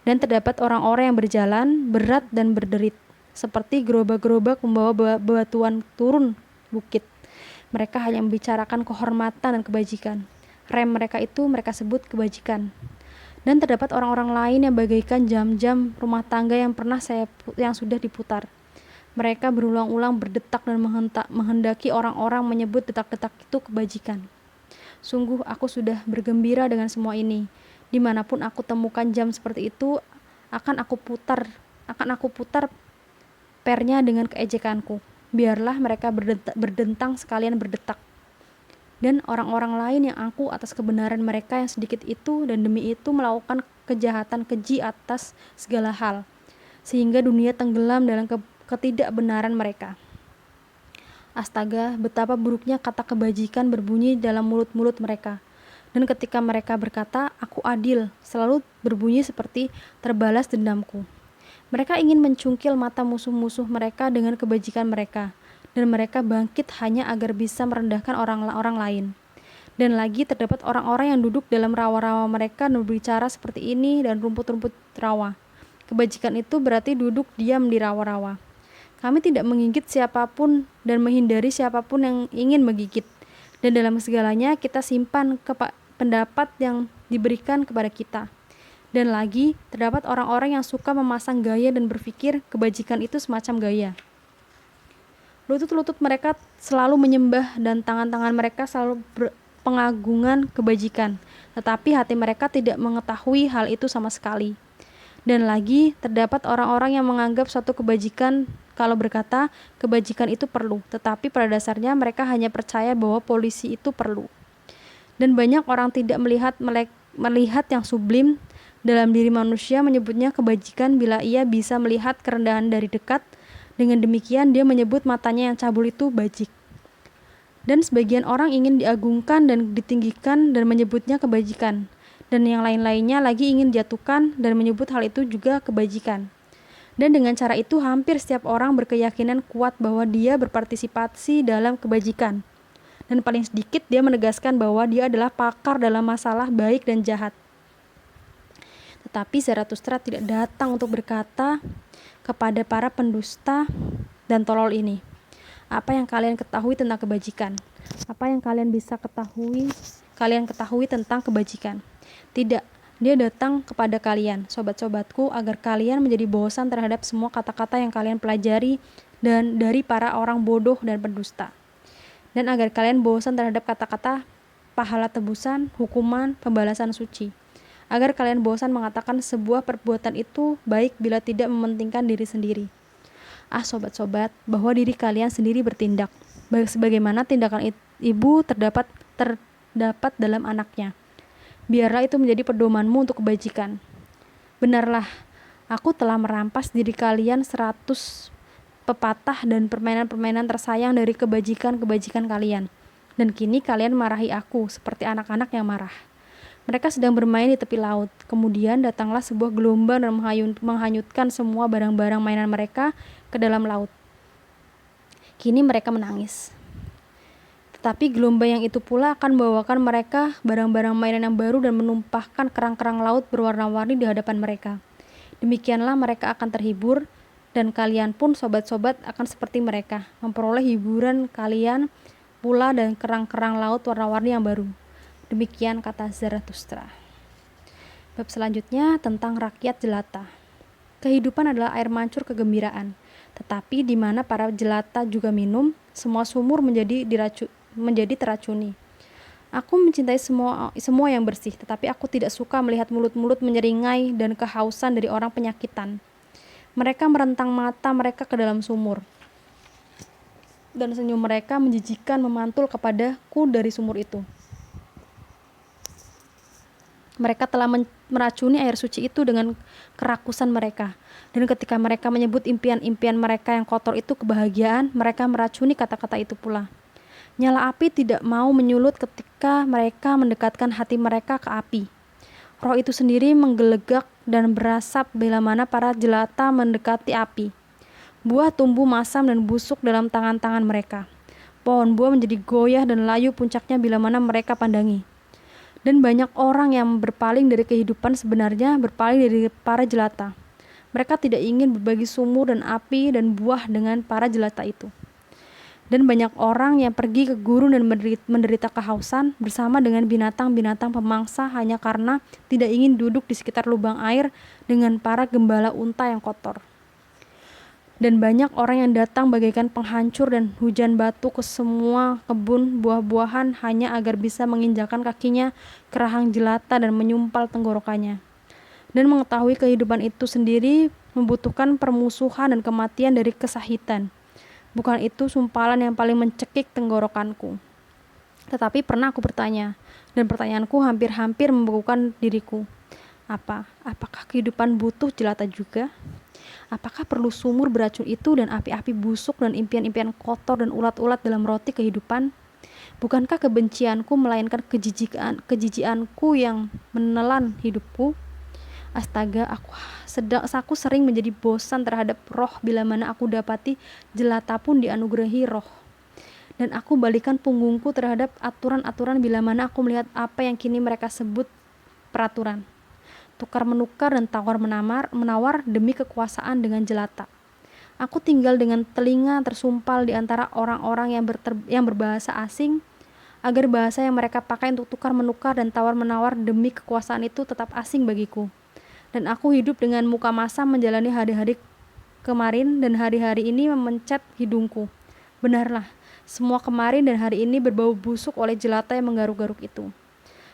Dan terdapat orang-orang yang berjalan berat dan berderit, seperti gerobak-gerobak membawa bebatuan turun bukit. Mereka hanya membicarakan kehormatan dan kebajikan. Rem mereka itu mereka sebut kebajikan. Dan terdapat orang-orang lain yang bagaikan jam-jam rumah tangga yang sudah diputar. Mereka berulang-ulang berdetak dan menghendaki orang-orang menyebut detak-detak itu kebajikan. Sungguh aku sudah bergembira dengan semua ini. Dimanapun aku temukan jam seperti itu, akan aku putar pernya dengan keejekanku. Biarlah mereka berdentang sekalian berdetak. Dan orang-orang lain yang angkuh atas kebenaran mereka yang sedikit itu dan demi itu melakukan kejahatan keji atas segala hal. Sehingga dunia tenggelam dalam ketidakbenaran mereka. Astaga, betapa buruknya kata kebajikan berbunyi dalam mulut-mulut mereka. Dan ketika mereka berkata, aku adil, selalu berbunyi seperti terbalas dendamku. Mereka ingin mencungkil mata musuh-musuh mereka dengan kebajikan mereka, dan mereka bangkit hanya agar bisa merendahkan orang lain. Dan lagi terdapat orang-orang yang duduk dalam rawa-rawa mereka dan berbicara seperti ini dan rumput-rumput rawa. Kebajikan itu berarti duduk diam di rawa-rawa. Kami tidak menggigit siapapun dan menghindari siapapun yang ingin menggigit. Dan dalam segalanya kita simpan pendapat yang diberikan kepada kita. Dan lagi, terdapat orang-orang yang suka memasang gaya dan berpikir kebajikan itu semacam gaya. Lutut-lutut mereka selalu menyembah dan tangan-tangan mereka selalu pengagungan kebajikan. Tetapi hati mereka tidak mengetahui hal itu sama sekali. Dan lagi, terdapat orang-orang yang menganggap suatu kebajikan kalau berkata kebajikan itu perlu. Tetapi pada dasarnya mereka hanya percaya bahwa polisi itu perlu. Dan banyak orang tidak melihat yang sublim dalam diri manusia menyebutnya kebajikan bila ia bisa melihat kerendahan dari dekat. Dengan demikian dia menyebut matanya yang cabul itu bajik. Dan sebagian orang ingin diagungkan dan ditinggikan dan menyebutnya kebajikan. Dan yang lain-lainnya lagi ingin dijatuhkan dan menyebut hal itu juga kebajikan. Dan dengan cara itu hampir setiap orang berkeyakinan kuat bahwa dia berpartisipasi dalam kebajikan. Dan paling sedikit dia menegaskan bahwa dia adalah pakar dalam masalah baik dan jahat. Tetapi Zarathustra tidak datang untuk berkata kepada para pendusta dan tolol ini, apa yang kalian ketahui tentang kebajikan? Apa yang kalian ketahui tentang kebajikan? Tidak, dia datang kepada kalian, sobat-sobatku, agar kalian menjadi bosan terhadap semua kata-kata yang kalian pelajari dan dari para orang bodoh dan pendusta. Dan agar kalian bosan terhadap kata-kata pahala tebusan, hukuman, pembalasan suci. Agar kalian bosan mengatakan sebuah perbuatan itu baik bila tidak mementingkan diri sendiri. Sobat-sobat, bahwa diri kalian sendiri bertindak sebagaimana tindakan ibu terdapat dalam anaknya. Biarlah itu menjadi pedomanmu untuk kebajikan. Benarlah, aku telah merampas diri kalian 100 pepatah dan permainan-permainan tersayang dari kebajikan-kebajikan kalian. Dan kini kalian marahi aku seperti anak-anak yang marah. Mereka sedang bermain di tepi laut. Kemudian datanglah sebuah gelombang dan menghanyutkan semua barang-barang mainan mereka ke dalam laut. Kini mereka menangis. Tetapi gelombang yang itu pula akan membawakan mereka barang-barang mainan yang baru dan menumpahkan kerang-kerang laut berwarna-warni di hadapan mereka. Demikianlah mereka akan terhibur, dan kalian pun sobat-sobat akan seperti mereka, memperoleh hiburan kalian pula dan kerang-kerang laut warna-warni yang baru. Demikian kata Zarathustra. Bab selanjutnya tentang rakyat jelata. Kehidupan adalah air mancur kegembiraan, tetapi di mana para jelata juga minum, semua sumur menjadi teracuni. Aku mencintai semua yang bersih, tetapi aku tidak suka melihat mulut-mulut menyeringai dan kehausan dari orang penyakitan. Mereka merentang mata mereka ke dalam sumur, dan senyum mereka menjijikan memantul kepadaku dari sumur itu. Mereka telah meracuni air suci itu dengan kerakusan mereka. Dan ketika mereka menyebut impian-impian mereka yang kotor itu kebahagiaan, mereka meracuni kata-kata itu pula. Nyala api tidak mau menyulut ketika mereka mendekatkan hati mereka ke api. Roh itu sendiri menggelegak dan berasap bila mana para jelata mendekati api. Buah tumbuh masam dan busuk dalam tangan-tangan mereka. Pohon buah menjadi goyah dan layu puncaknya bila mana mereka pandangi. Dan banyak orang yang berpaling dari kehidupan sebenarnya berpaling dari para jelata. Mereka tidak ingin berbagi sumur dan api dan buah dengan para jelata itu. Dan banyak orang yang pergi ke gurun dan menderita kehausan bersama dengan binatang-binatang pemangsa hanya karena tidak ingin duduk di sekitar lubang air dengan para gembala unta yang kotor. Dan banyak orang yang datang bagaikan penghancur dan hujan batu ke semua kebun buah-buahan hanya agar bisa menginjakan kakinya ke rahang jelata dan menyumpal tenggorokannya. Dan mengetahui kehidupan itu sendiri membutuhkan permusuhan dan kematian dari kesahitan. Bukan itu sumpalan yang paling mencekik tenggorokanku. Tetapi pernah aku bertanya, dan pertanyaanku hampir-hampir membekukan diriku. Apakah kehidupan butuh jelata juga? Apakah perlu sumur beracun itu dan api-api busuk dan impian-impian kotor dan ulat-ulat dalam roti kehidupan? Bukankah kebencianku melainkan kejijianku yang menelan hidupku? Astaga, aku sering menjadi bosan terhadap roh bila mana aku dapati jelata pun dianugerahi roh. Dan aku balikan punggungku terhadap aturan-aturan bila mana aku melihat apa yang kini mereka sebut peraturan. Tukar-menukar dan tawar-menawar demi kekuasaan dengan jelata. Aku tinggal dengan telinga tersumpal di antara orang-orang yang berbahasa asing. agar bahasa yang mereka pakai untuk tukar-menukar dan tawar-menawar demi kekuasaan itu tetap asing bagiku. Dan aku hidup dengan muka masam menjalani hari-hari kemarin dan hari-hari ini memencet hidungku. Benarlah, semua kemarin dan hari ini berbau busuk oleh jelata yang menggaruk-garuk itu.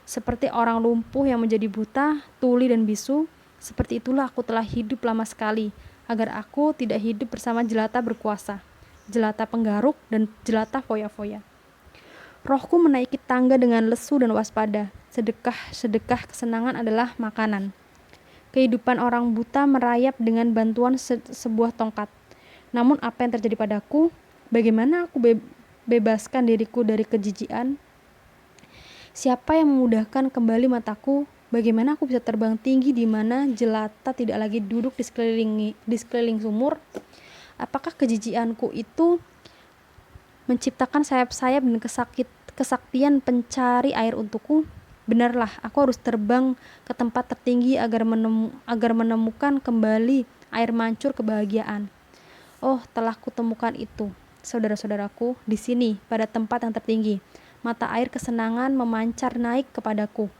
Seperti orang lumpuh yang menjadi buta, tuli dan bisu, seperti itulah aku telah hidup lama sekali, agar aku tidak hidup bersama jelata berkuasa, jelata penggaruk dan jelata foya-foya. Rohku menaiki tangga dengan lesu dan waspada. Sedekah kesenangan adalah makanan. Kehidupan orang buta merayap dengan bantuan sebuah tongkat. Namun apa yang terjadi padaku? Bagaimana aku bebaskan diriku dari kejijian? Siapa yang memudahkan kembali mataku? Bagaimana aku bisa terbang tinggi di mana jelata tidak lagi duduk di sekeliling sumur? Apakah kejijianku itu menciptakan sayap-sayap dan kesaktian pencari air untukku? Benarlah, aku harus terbang ke tempat tertinggi agar menemukan kembali air mancur kebahagiaan. Oh, telah kutemukan itu, saudara-saudaraku, di sini, pada tempat yang tertinggi. Mata air kesenangan memancar naik kepadaku.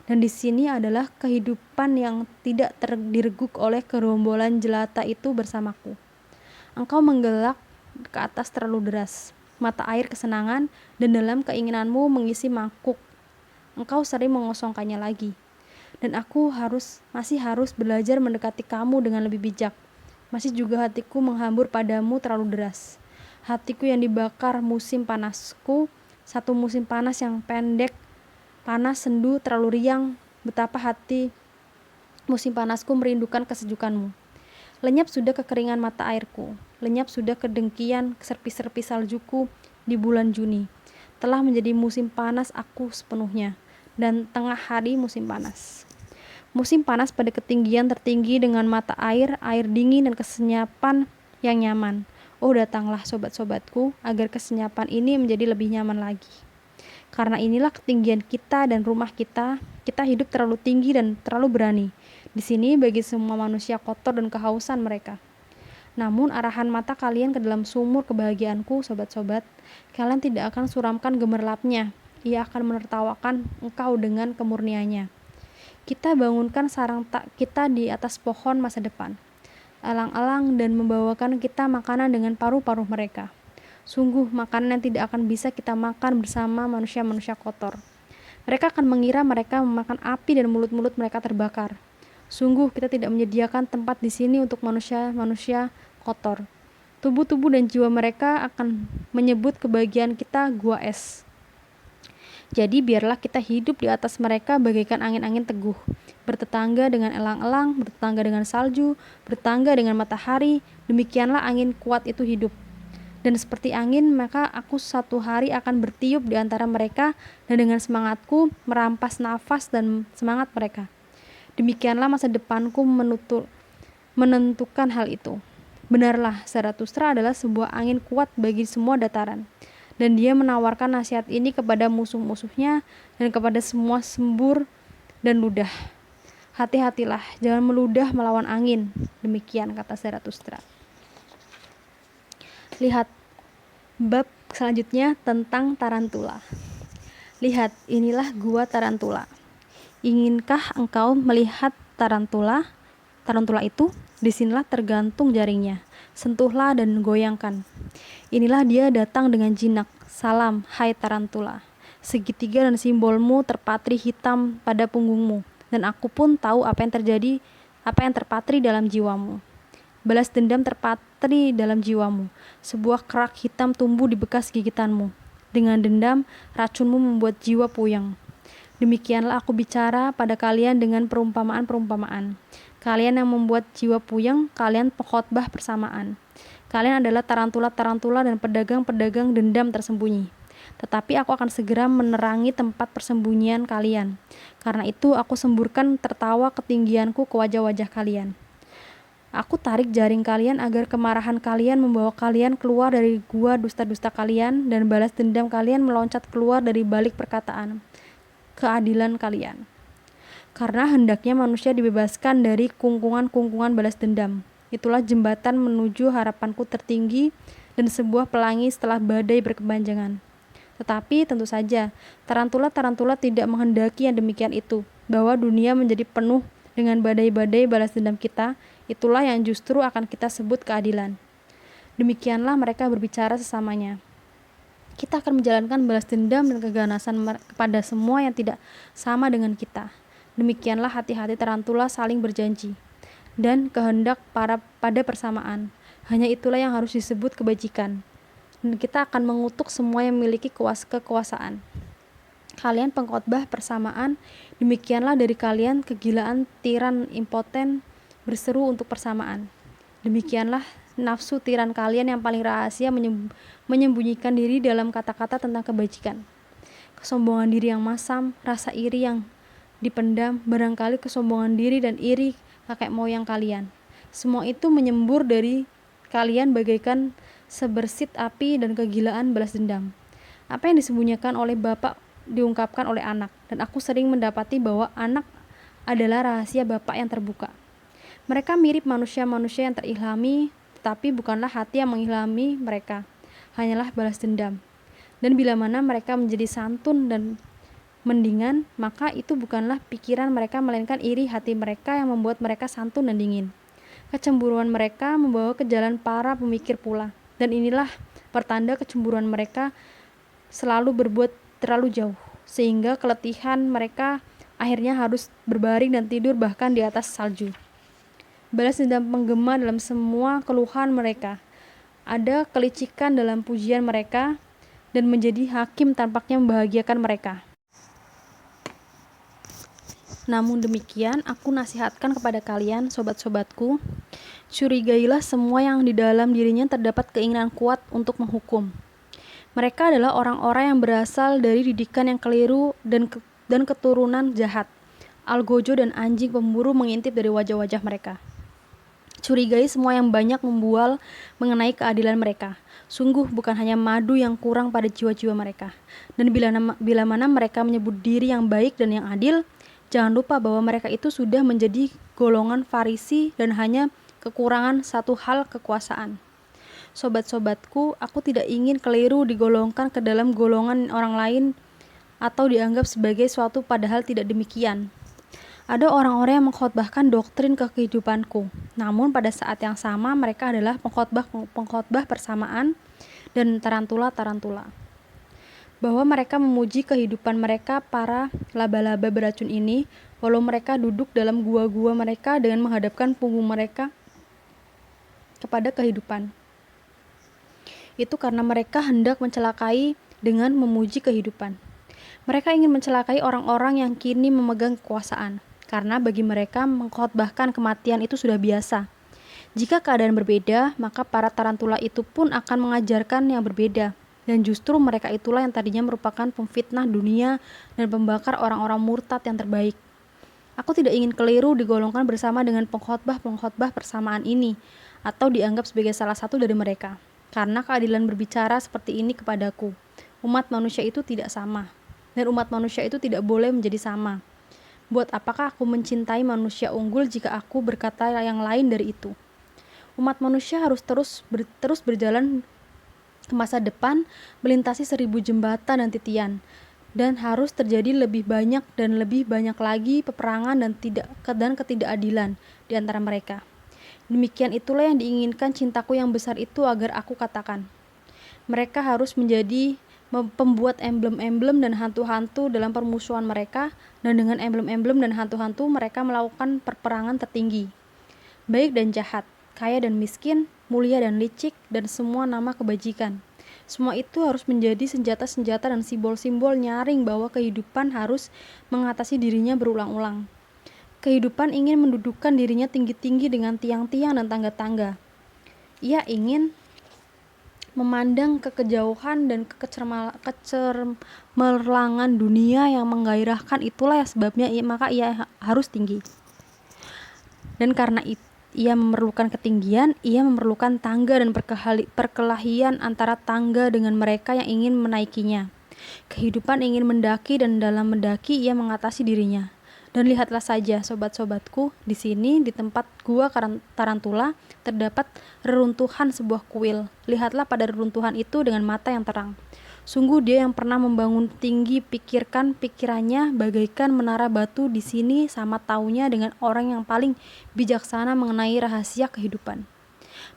Dan di sini adalah kehidupan yang tidak terdirguk oleh gerombolan jelata itu bersamaku. Engkau menggelak ke atas terlalu deras, mata air kesenangan, dan dalam keinginanmu mengisi mangkuk, engkau sering mengosongkannya lagi. Dan aku masih harus belajar mendekati kamu dengan lebih bijak. Masih juga hatiku menghambur padamu terlalu deras. Hatiku yang dibakar musim panasku, satu musim panas yang pendek, panas, sendu, terlalu riang. Betapa hati musim panasku merindukan kesejukanmu. Lenyap sudah kekeringan mata airku, lenyap sudah kedengkian serpi-serpi saljuku di bulan Juni. Telah menjadi musim panas aku sepenuhnya, dan tengah hari musim panas. Musim panas pada ketinggian tertinggi dengan mata air dingin dan kesenyapan yang nyaman. Oh, datanglah sobat-sobatku, agar kesenyapan ini menjadi lebih nyaman lagi. Karena inilah ketinggian kita dan rumah kita hidup terlalu tinggi dan terlalu berani. Di sini bagi semua manusia kotor dan kehausan mereka. Namun arahan mata kalian ke dalam sumur kebahagiaanku, sobat-sobat, kalian tidak akan suramkan gemerlapnya. Ia akan menertawakan engkau dengan kemurniannya. Kita bangunkan sarang kita di atas pohon masa depan, alang-alang, dan membawakan kita makanan dengan paruh-paruh mereka. Sungguh makanan yang tidak akan bisa kita makan bersama manusia-manusia kotor. Mereka akan mengira mereka memakan api dan mulut-mulut mereka terbakar. Sungguh kita tidak menyediakan tempat di sini untuk manusia-manusia kotor. Tubuh-tubuh dan jiwa mereka akan menyebut kebahagiaan kita gua es. Jadi biarlah kita hidup di atas mereka bagaikan angin-angin teguh, bertetangga dengan elang-elang, bertetangga dengan salju, bertetangga dengan matahari. Demikianlah angin kuat itu hidup. Dan seperti angin, maka aku satu hari akan bertiup di antara mereka, dan dengan semangatku merampas nafas dan semangat mereka. Demikianlah masa depanku menentukan hal itu. Benarlah, Zarathustra adalah sebuah angin kuat bagi semua dataran. Dan dia menawarkan nasihat ini kepada musuh-musuhnya dan kepada semua sembur dan ludah. Hati-hatilah, jangan meludah melawan angin. Demikian kata Zarathustra. Lihat, bab selanjutnya tentang tarantula. Lihat, inilah gua tarantula. Inginkah engkau melihat tarantula? Tarantula itu, disinilah tergantung jaringnya. Sentuhlah dan goyangkan. Inilah dia datang dengan jinak. Salam, hai tarantula. Segitiga dan simbolmu terpatri hitam pada punggungmu, dan aku pun tahu apa yang terpatri dalam jiwamu. Balas dendam terpatri dalam jiwamu. Sebuah kerak hitam tumbuh di bekas gigitanmu. Dengan dendam, racunmu membuat jiwa puyeng. Demikianlah aku bicara pada kalian dengan perumpamaan-perumpamaan. Kalian yang membuat jiwa puyeng, kalian pengkhotbah persamaan. Kalian adalah tarantula-tarantula dan pedagang-pedagang dendam tersembunyi. Tetapi aku akan segera menerangi tempat persembunyian kalian. Karena itu aku semburkan tertawa ketinggianku ke wajah-wajah kalian. Aku tarik jaring kalian agar kemarahan kalian membawa kalian keluar dari gua dusta-dusta kalian, dan balas dendam kalian meloncat keluar dari balik perkataan keadilan kalian. Karena hendaknya manusia dibebaskan dari kungkungan-kungkungan balas dendam. Itulah jembatan menuju harapanku tertinggi dan sebuah pelangi setelah badai berkepanjangan. Tetapi tentu saja, tarantula-tarantula tidak menghendaki yang demikian itu, bahwa dunia menjadi penuh dengan badai-badai balas dendam kita. Itulah yang justru akan kita sebut keadilan. Demikianlah mereka berbicara sesamanya. Kita akan menjalankan balas dendam dan keganasan kepada semua yang tidak sama dengan kita. Demikianlah hati-hati tarantula saling berjanji dan kehendak pada persamaan. Hanya itulah yang harus disebut kebajikan. Dan kita akan mengutuk semua yang memiliki kekuasaan. Kalian pengkhotbah persamaan, demikianlah dari kalian kegilaan tiran impoten berseru untuk persamaan. Demikianlah nafsu tiran kalian yang paling rahasia menyembunyikan diri dalam kata-kata tentang kebajikan. Kesombongan diri yang masam, rasa iri yang dipendam, barangkali kesombongan diri dan iri kakek moyang kalian. Semua itu menyembur dari kalian bagaikan sebersit api dan kegilaan balas dendam. Apa yang disembunyikan oleh bapak diungkapkan oleh anak, dan aku sering mendapati bahwa anak adalah rahasia bapak yang terbuka. Mereka mirip manusia-manusia yang terilhami, tetapi bukanlah hati yang mengilhami mereka, hanyalah balas dendam. Dan bila mana mereka menjadi santun dan mendingan, maka itu bukanlah pikiran mereka, melainkan iri hati mereka yang membuat mereka santun dan dingin. Kecemburuan mereka membawa ke jalan para pemikir pula, dan inilah pertanda kecemburuan mereka selalu berbuat terlalu jauh, sehingga keletihan mereka akhirnya harus berbaring dan tidur bahkan di atas salju. Balas dendam menggema dalam semua keluhan mereka. Ada kelicikan dalam pujian mereka, dan menjadi hakim tampaknya membahagiakan mereka. Namun demikian, aku nasihatkan kepada kalian, sobat-sobatku, curigailah semua yang di dalam dirinya terdapat keinginan kuat untuk menghukum. Mereka adalah orang-orang yang berasal dari didikan yang keliru dan keturunan jahat. Algojo dan anjing pemburu mengintip dari wajah-wajah mereka. Curigai semua yang banyak membual mengenai keadilan mereka. Sungguh bukan hanya madu yang kurang pada jiwa-jiwa mereka. Dan bila mana mereka menyebut diri yang baik dan yang adil, jangan lupa bahwa mereka itu sudah menjadi golongan Farisi dan hanya kekurangan satu hal, kekuasaan. Sobat-sobatku, aku tidak ingin keliru digolongkan ke dalam golongan orang lain atau dianggap sebagai suatu padahal tidak demikian. Ada orang-orang yang mengkhotbahkan doktrin ke kehidupanku, namun pada saat yang sama mereka adalah pengkhotbah persamaan dan tarantula-tarantula. Bahwa mereka memuji kehidupan mereka, para laba-laba beracun ini, walau mereka duduk dalam gua-gua mereka dengan menghadapkan punggung mereka kepada kehidupan. Itu karena mereka hendak mencelakai dengan memuji kehidupan. Mereka ingin mencelakai orang-orang yang kini memegang kekuasaan, karena bagi mereka mengkhotbahkan kematian itu sudah biasa. Jika keadaan berbeda, maka para tarantula itu pun akan mengajarkan yang berbeda, dan justru mereka itulah yang tadinya merupakan pemfitnah dunia dan pembakar orang-orang murtad yang terbaik. Aku tidak ingin keliru digolongkan bersama dengan pengkhotbah persamaan ini, atau dianggap sebagai salah satu dari mereka. Karena keadilan berbicara seperti ini kepadaku, umat manusia itu tidak sama, dan umat manusia itu tidak boleh menjadi sama. Buat apakah aku mencintai manusia unggul jika aku berkata yang lain dari itu? Umat manusia harus terus berjalan ke masa depan, melintasi 1000 jembatan dan titian, dan harus terjadi lebih banyak dan lebih banyak lagi peperangan dan ketidakadilan di antara mereka. Demikian itulah yang diinginkan cintaku yang besar itu agar aku katakan. Mereka harus menjadi pembuat emblem-emblem dan hantu-hantu dalam permusuhan mereka, dan dengan emblem-emblem dan hantu-hantu mereka melakukan perperangan tertinggi. Baik dan jahat, kaya dan miskin, mulia dan licik, dan semua nama kebajikan. Semua itu harus menjadi senjata-senjata dan simbol-simbol nyaring bahwa kehidupan harus mengatasi dirinya berulang-ulang. Kehidupan ingin mendudukkan dirinya tinggi-tinggi dengan tiang-tiang dan tangga-tangga. Ia ingin memandang ke kejauhan dan kecermerlangan dunia yang menggairahkan. Itulah sebabnya maka ia harus tinggi. Dan karena ia memerlukan ketinggian, ia memerlukan tangga dan perkelahian antara tangga dengan mereka yang ingin menaikinya. Kehidupan ingin mendaki, dan dalam mendaki ia mengatasi dirinya. Dan lihatlah saja, sobat-sobatku, di sini di tempat gua tarantula terdapat reruntuhan sebuah kuil. Lihatlah pada reruntuhan itu dengan mata yang terang. Sungguh dia yang pernah membangun tinggi, pikirkan pikirannya bagaikan menara batu di sini sama taunya dengan orang yang paling bijaksana mengenai rahasia kehidupan.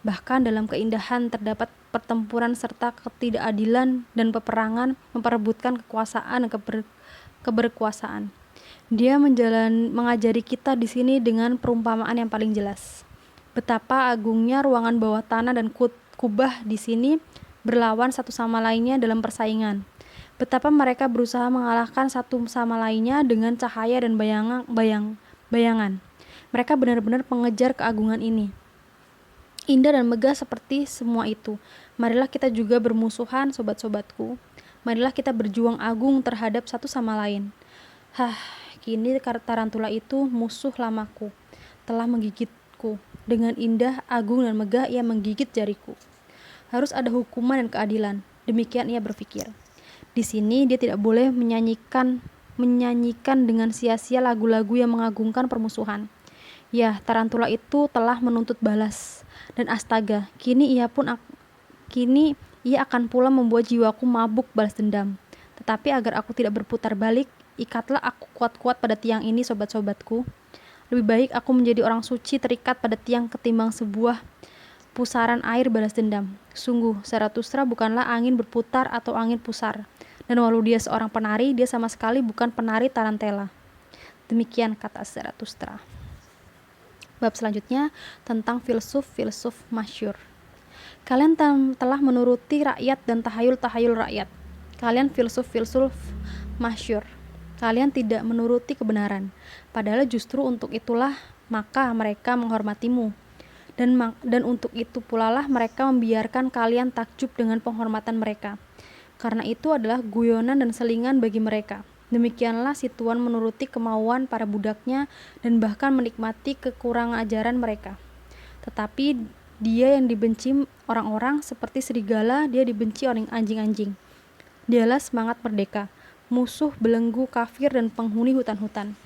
Bahkan dalam keindahan terdapat pertempuran serta ketidakadilan dan peperangan memperebutkan kekuasaan dan keberkuasaan. Dia mengajari kita di sini dengan perumpamaan yang paling jelas. Betapa agungnya ruangan bawah tanah dan kubah di sini berlawan satu sama lainnya dalam persaingan. Betapa mereka berusaha mengalahkan satu sama lainnya dengan cahaya dan bayangan. Mereka benar-benar pengejar keagungan ini. Indah dan megah seperti semua itu. Marilah kita juga bermusuhan, sobat-sobatku. Marilah kita berjuang agung terhadap satu sama lain. Kini tarantula itu musuh lamaku, telah menggigitku. Dengan indah, agung, dan megah ia menggigit jariku. Harus ada hukuman dan keadilan. Demikian ia berpikir. Di sini dia tidak boleh menyanyikan dengan sia-sia lagu-lagu yang mengagungkan permusuhan. Ya, tarantula itu telah menuntut balas. Dan astaga, kini ia akan pula membuat jiwaku mabuk balas dendam. Tetapi agar aku tidak berputar balik, ikatlah aku kuat-kuat pada tiang ini, sobat-sobatku. Lebih baik aku menjadi orang suci terikat pada tiang ketimbang sebuah pusaran air balas dendam. Sungguh, Zarathustra bukanlah angin berputar atau angin pusar. Dan walau dia seorang penari, dia sama sekali bukan penari tarantela. Demikian kata Zarathustra. Bab selanjutnya tentang filsuf-filsuf masyhur. Kalian telah menuruti rakyat dan tahayul-tahayul rakyat. Kalian filsuf-filsuf masyhur. Kalian tidak menuruti kebenaran. Padahal justru untuk itulah maka mereka menghormatimu. Dan untuk itu pula lah mereka membiarkan kalian takjub dengan penghormatan mereka. Karena itu adalah guyonan dan selingan bagi mereka. Demikianlah si tuan menuruti kemauan para budaknya dan bahkan menikmati kekurangan ajaran mereka. Tetapi dia yang dibenci orang-orang seperti serigala, dia dibenci oleh anjing-anjing. Dialah semangat merdeka, musuh belenggu kafir dan penghuni hutan-hutan.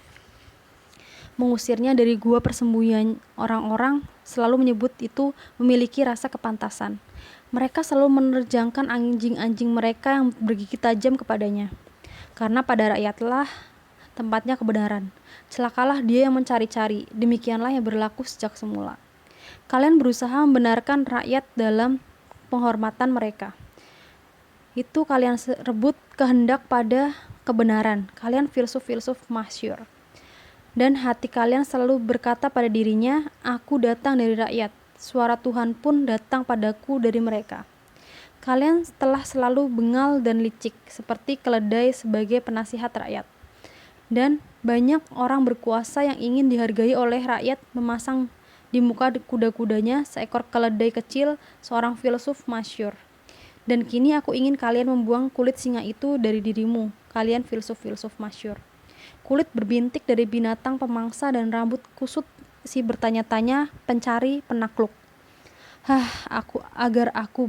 Mengusirnya dari gua persembunyian orang-orang selalu menyebut itu memiliki rasa kepantasan. Mereka selalu menerjangkan anjing-anjing mereka yang bergigi tajam kepadanya. Karena pada rakyatlah tempatnya kebenaran. Celakalah dia yang mencari-cari. Demikianlah yang berlaku sejak semula. Kalian berusaha membenarkan rakyat dalam penghormatan mereka. Itu kalian rebut kehendak pada kebenaran. Kalian filsuf-filsuf masyhur. Dan hati kalian selalu berkata pada dirinya, aku datang dari rakyat. Suara Tuhan pun datang padaku dari mereka. Kalian telah selalu bengal dan licik, seperti keledai sebagai penasihat rakyat. Dan banyak orang berkuasa yang ingin dihargai oleh rakyat memasang di muka kuda-kudanya seekor keledai kecil, seorang filsuf masyhur. Dan kini aku ingin kalian membuang kulit singa itu dari dirimu, kalian filsuf-filsuf masyhur. Kulit berbintik dari binatang pemangsa dan rambut kusut si bertanya-tanya pencari penakluk. Agar aku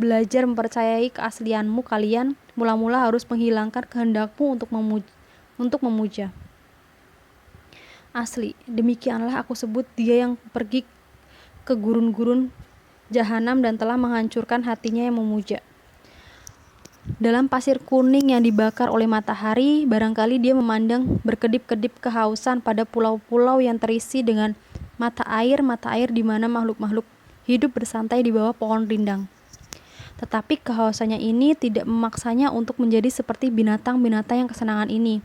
belajar mempercayai keaslianmu, kalian mula-mula harus menghilangkan kehendakmu untuk memuja. Asli, demikianlah aku sebut dia yang pergi ke gurun-gurun jahanam dan telah menghancurkan hatinya yang memuja. Dalam pasir kuning yang dibakar oleh matahari, barangkali dia memandang berkedip-kedip kehausan pada pulau-pulau yang terisi dengan mata air di mana makhluk-makhluk hidup bersantai di bawah pohon rindang. Tetapi kehausannya ini tidak memaksanya untuk menjadi seperti binatang-binatang yang kesenangan ini.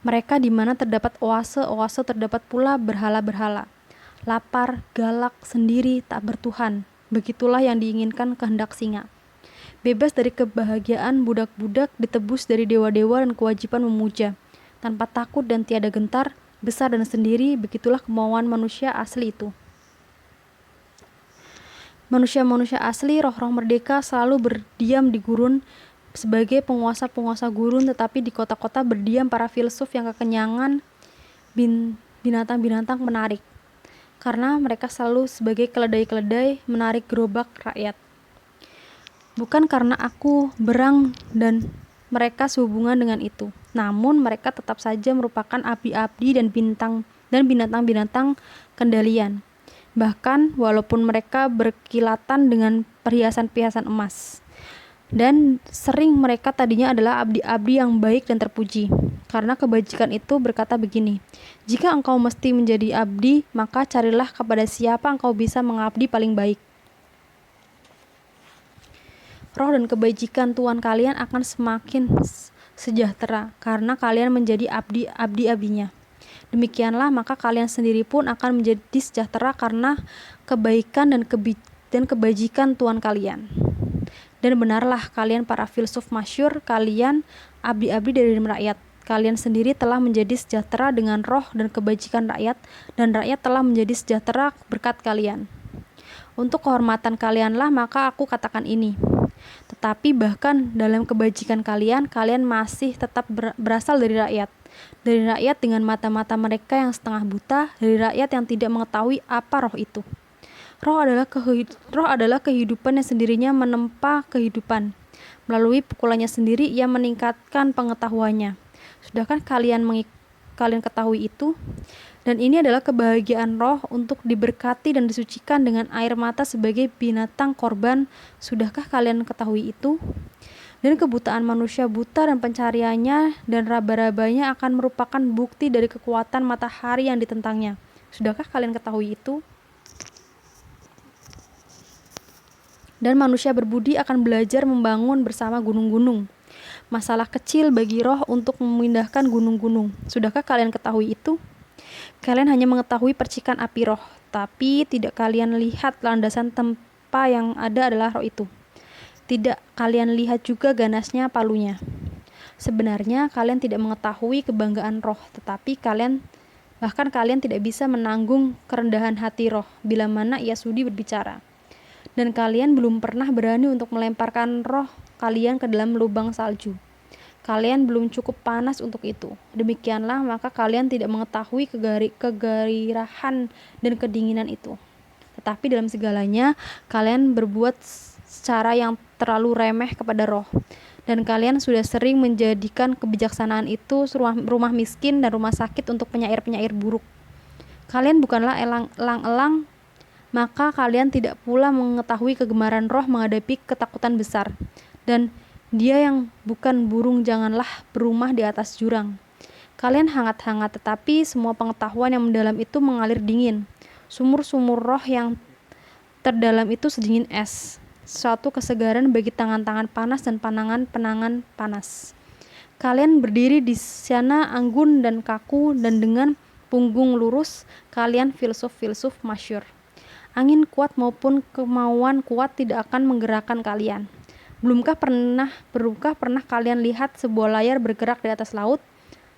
Mereka di mana terdapat oase terdapat pula berhala-berhala. Lapar, galak, sendiri, tak bertuhan. Begitulah yang diinginkan kehendak singa. Bebas dari kebahagiaan budak-budak, ditebus dari dewa-dewa dan kewajiban memuja. Tanpa takut dan tiada gentar, besar dan sendiri, begitulah kemauan manusia asli itu. Manusia-manusia asli, roh-roh merdeka selalu berdiam di gurun sebagai penguasa-penguasa gurun, tetapi di kota-kota berdiam para filsuf yang kekenyangan binatang-binatang menarik. Karena mereka selalu sebagai keledai-keledai menarik gerobak rakyat. Bukan karena aku berang dan mereka sehubungan dengan itu. Namun mereka tetap saja merupakan abdi-abdi dan binatang-binatang kendalian. Bahkan walaupun mereka berkilatan dengan perhiasan-perhiasan emas. Dan sering mereka tadinya adalah abdi-abdi yang baik dan terpuji. Karena kebajikan itu berkata begini, jika engkau mesti menjadi abdi, maka carilah kepada siapa engkau bisa mengabdi paling baik. Roh dan kebajikan Tuhan kalian akan semakin sejahtera karena kalian menjadi abdi-abdinya. Demikianlah maka kalian sendiri pun akan menjadi sejahtera karena kebaikan dan kebajikan Tuhan kalian. Dan benarlah kalian para filsuf masyhur, kalian abdi-abdi dari rakyat. Kalian sendiri telah menjadi sejahtera dengan roh dan kebajikan rakyat, dan rakyat telah menjadi sejahtera berkat kalian. Untuk kehormatan kalianlah maka aku katakan ini. Tetapi bahkan dalam kebajikan kalian masih tetap berasal dari rakyat. Dari rakyat dengan mata-mata mereka yang setengah buta, dari rakyat yang tidak mengetahui apa roh itu. Roh adalah kehidupan yang sendirinya menempa kehidupan. Melalui pukulannya sendiri ia meningkatkan pengetahuannya. Sudahkah kalian ketahui itu? Dan ini adalah kebahagiaan roh untuk diberkati dan disucikan dengan air mata sebagai binatang korban. Sudahkah kalian ketahui itu? Dan kebutaan manusia buta dan pencariannya dan raba-rabanya akan merupakan bukti dari kekuatan matahari yang ditentangnya. Sudahkah kalian ketahui itu? Dan manusia berbudi akan belajar membangun bersama gunung-gunung. Masalah kecil bagi roh untuk memindahkan gunung-gunung. Sudahkah kalian ketahui itu? Kalian hanya mengetahui percikan api roh, tapi tidak kalian lihat landasan tempa yang ada adalah roh itu. Tidak kalian lihat juga ganasnya palunya. Sebenarnya kalian tidak mengetahui kebanggaan roh, tetapi bahkan kalian tidak bisa menanggung kerendahan hati roh bila mana ia sudi berbicara. Dan kalian belum pernah berani untuk melemparkan roh kalian ke dalam lubang salju. Kalian belum cukup panas untuk itu. Demikianlah maka kalian tidak mengetahui kegairahan dan kedinginan itu. Tetapi dalam segalanya kalian berbuat secara yang terlalu remeh kepada roh. Dan kalian sudah sering menjadikan kebijaksanaan itu rumah miskin dan rumah sakit untuk penyair-penyair buruk. Kalian bukanlah elang-elang, maka kalian tidak pula mengetahui kegemaran roh menghadapi ketakutan besar. Dan dia yang bukan burung janganlah berumah di atas jurang. Kalian hangat-hangat, tetapi semua pengetahuan yang mendalam itu mengalir dingin. Sumur-sumur roh yang terdalam itu sedingin es. Suatu kesegaran bagi tangan-tangan panas dan penangan panas. Kalian berdiri di sana anggun dan kaku, dan dengan punggung lurus, kalian filsuf-filsuf masyhur. Angin kuat maupun kemauan kuat tidak akan menggerakkan kalian. Belumkah pernah kalian lihat sebuah layar bergerak di atas laut,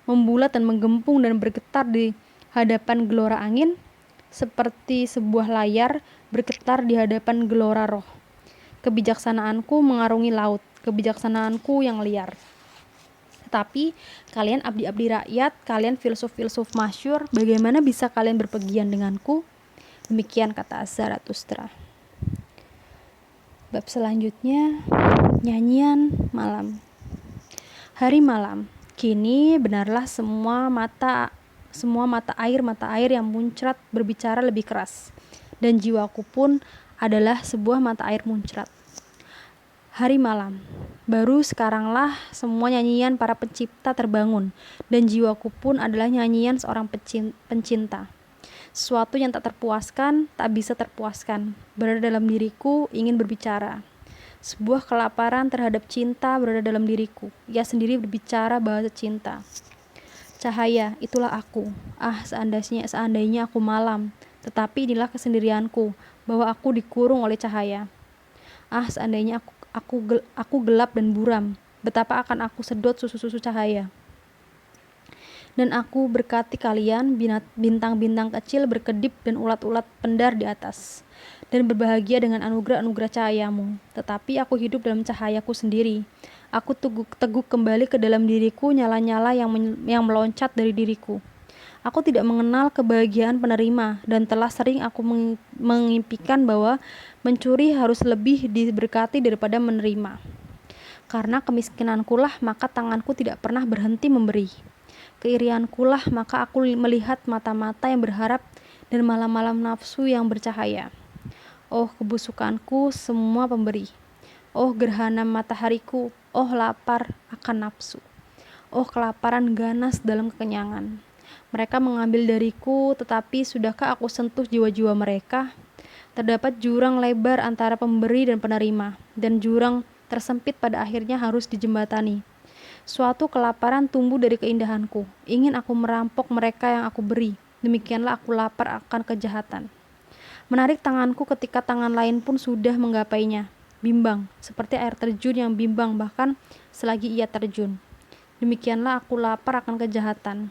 membulat dan menggempung dan bergetar di hadapan gelora angin, seperti sebuah layar bergetar di hadapan gelora roh. Kebijaksanaanku mengarungi laut, kebijaksanaanku yang liar. Tetapi kalian abdi-abdi rakyat, kalian filsuf-filsuf masyhur, bagaimana bisa kalian berpergian denganku? Demikian kata Zarathustra. Bab selanjutnya, nyanyian malam. Hari malam, kini benarlah semua mata air yang muncrat berbicara lebih keras, dan jiwaku pun adalah sebuah mata air muncrat. Hari malam, baru sekaranglah semua nyanyian para pencipta terbangun, dan jiwaku pun adalah nyanyian seorang pencinta. Sesuatu yang tak terpuaskan, tak bisa terpuaskan, berada dalam diriku, ingin berbicara. Sebuah kelaparan terhadap cinta berada dalam diriku. Ia sendiri berbicara bahasa cinta. Cahaya, itulah aku. Seandainya aku malam, tetapi inilah kesendirianku, bahwa aku dikurung oleh cahaya. Seandainya aku gelap dan buram, betapa akan aku sedot susu-susu cahaya. Dan aku berkati kalian, bintang-bintang kecil berkedip dan ulat-ulat pendar di atas, dan berbahagia dengan anugerah-anugerah cahayamu. Tetapi aku hidup dalam cahayaku sendiri. Aku teguh kembali ke dalam diriku, nyala-nyala yang meloncat dari diriku. Aku tidak mengenal kebahagiaan penerima, dan telah sering aku mengimpikan bahwa mencuri harus lebih diberkati daripada menerima. Karena kemiskinankulah, maka tanganku tidak pernah berhenti memberi. Keiriankulah, maka aku melihat mata-mata yang berharap dan malam-malam nafsu yang bercahaya. Oh, kebusukanku semua pemberi. Oh gerhana matahariku, oh lapar akan nafsu. Oh kelaparan ganas dalam kekenyangan. Mereka mengambil dariku, tetapi sudahkah aku sentuh jiwa-jiwa mereka? Terdapat jurang lebar antara pemberi dan penerima, dan jurang tersempit pada akhirnya harus dijembatani. Suatu kelaparan tumbuh dari keindahanku. Ingin aku merampok mereka yang aku beri. Demikianlah aku lapar akan kejahatan. Menarik tanganku ketika tangan lain pun sudah menggapainya. Bimbang, seperti air terjun yang bimbang bahkan selagi ia terjun. Demikianlah aku lapar akan kejahatan.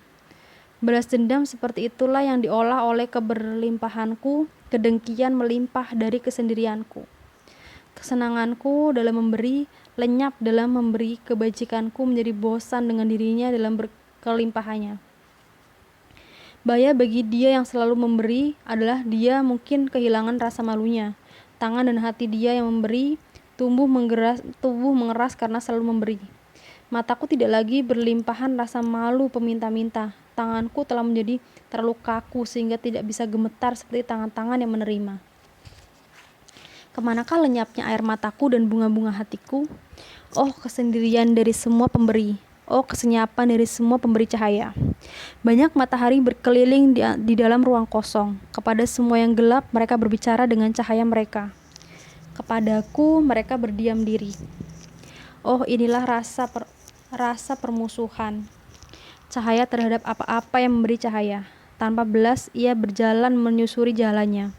Balas dendam seperti itulah yang diolah oleh keberlimpahanku, kedengkian melimpah dari kesendirianku. Kesenanganku dalam memberi, lenyap dalam memberi, kebajikanku menjadi bosan dengan dirinya dalam berkelimpahannya. Bahaya bagi dia yang selalu memberi adalah dia mungkin kehilangan rasa malunya. Tangan dan hati dia yang memberi tubuh mengeras karena selalu memberi. Mataku tidak lagi berlimpahan rasa malu peminta-minta. Tanganku telah menjadi terlalu kaku sehingga tidak bisa gemetar seperti tangan-tangan yang menerima. Kemanakah lenyapnya air mataku dan bunga-bunga hatiku? Oh kesendirian dari semua pemberi. Oh kesenyapan dari semua pemberi cahaya. Banyak matahari berkeliling di dalam ruang kosong. Kepada semua yang gelap mereka berbicara dengan cahaya mereka. Kepadaku mereka berdiam diri. Oh inilah rasa permusuhan. Cahaya terhadap apa-apa yang memberi cahaya. Tanpa belas ia berjalan menyusuri jalannya.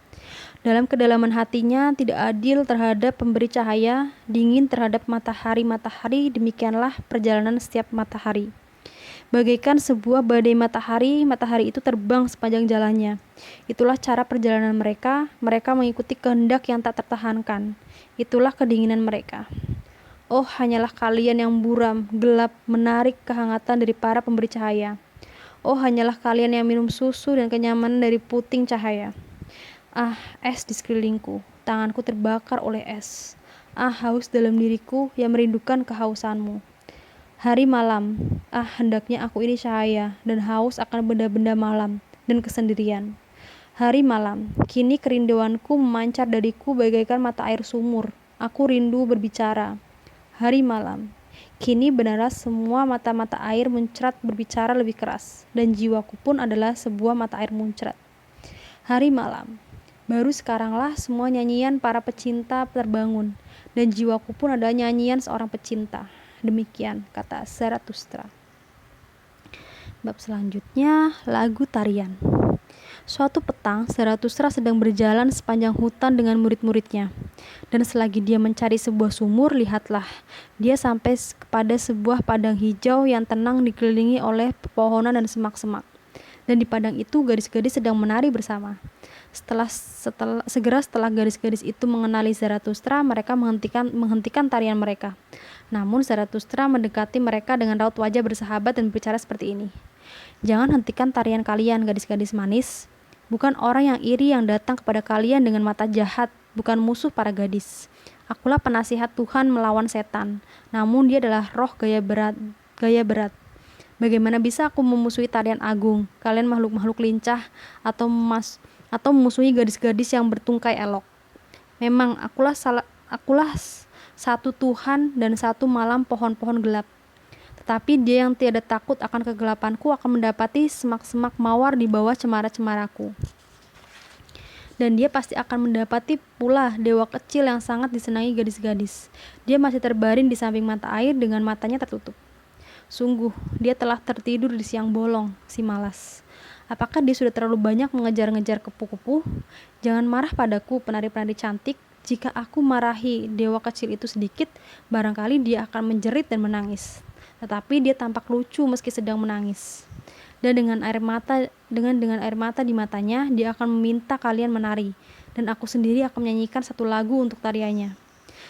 Dalam kedalaman hatinya tidak adil terhadap pemberi cahaya, dingin terhadap matahari-matahari, demikianlah perjalanan setiap matahari. Bagaikan sebuah badai matahari, matahari itu terbang sepanjang jalannya. Itulah cara perjalanan mereka, mereka mengikuti kehendak yang tak tertahankan. Itulah kedinginan mereka. Oh, hanyalah kalian yang buram, gelap, menarik kehangatan dari para pemberi cahaya. Oh, hanyalah kalian yang minum susu dan kenyamanan dari puting cahaya. Ah, es di sekelilingku, tanganku terbakar oleh es. Ah, haus dalam diriku yang merindukan kehausanmu. Hari malam, ah hendaknya aku ini cahaya dan haus akan benda-benda malam dan kesendirian. Hari malam, kini kerinduanku memancar dariku bagaikan mata air sumur. Aku rindu berbicara. Hari malam, kini benarlah semua mata-mata air muncrat berbicara lebih keras, dan jiwaku pun adalah sebuah mata air muncrat. Hari malam, baru sekaranglah semua nyanyian para pecinta terbangun, dan jiwaku pun adalah nyanyian seorang pecinta. Demikian kata Zarathustra. Bab selanjutnya, lagu tarian. Suatu petang, Zarathustra sedang berjalan sepanjang hutan dengan murid-muridnya. Dan selagi dia mencari sebuah sumur, lihatlah, dia sampai kepada sebuah padang hijau yang tenang dikelilingi oleh pepohonan dan semak-semak. Dan di padang itu gadis-gadis sedang menari bersama. Segera setelah gadis-gadis itu mengenali Zarathustra, mereka menghentikan tarian mereka. Namun Zarathustra mendekati mereka dengan raut wajah bersahabat dan berbicara seperti ini. Jangan hentikan tarian kalian, gadis-gadis manis. Bukan orang yang iri yang datang kepada kalian dengan mata jahat, bukan musuh para gadis. Akulah penasihat Tuhan melawan setan, namun dia adalah roh gaya berat. Bagaimana bisa aku memusuhi tarian agung, kalian makhluk-makhluk lincah, atau memusuhi gadis-gadis yang bertungkai elok? Memang akulah satu Tuhan dan satu malam pohon-pohon gelap. Tetapi dia yang tiada takut akan kegelapanku akan mendapati semak-semak mawar di bawah cemara-cemaraku. Dan dia pasti akan mendapati pula dewa kecil yang sangat disenangi gadis-gadis. Dia masih terbaring di samping mata air dengan matanya tertutup. Sungguh, dia telah tertidur di siang bolong, si malas. Apakah dia sudah terlalu banyak mengejar-ngejar kupu-kupu? Jangan marah padaku, penari-penari cantik. Jika aku marahi dewa kecil itu sedikit, barangkali dia akan menjerit dan menangis. Tetapi dia tampak lucu meski sedang menangis. Dan dengan air mata di matanya, dia akan meminta kalian menari, dan aku sendiri akan menyanyikan satu lagu untuk tariannya.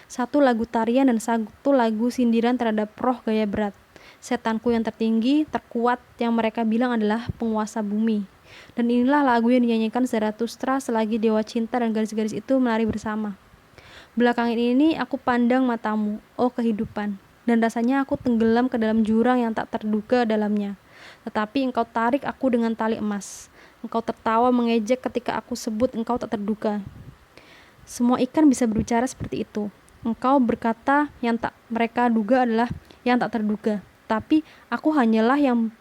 Satu lagu tarian dan satu lagu sindiran terhadap roh gaya berat. Setanku yang tertinggi, terkuat, yang mereka bilang adalah penguasa bumi. Dan inilah lagu yang dinyanyikan Zarathustra selagi dewa cinta dan gadis-gadis itu menari bersama. Belakangan ini aku pandang matamu, oh kehidupan. Dan rasanya aku tenggelam ke dalam jurang yang tak terduga dalamnya. Tetapi engkau tarik aku dengan tali emas. Engkau tertawa mengejek ketika aku sebut engkau tak terduga. Semua ikan bisa berbicara seperti itu. Engkau berkata yang tak mereka duga adalah yang tak terduga. Tapi aku hanyalah yang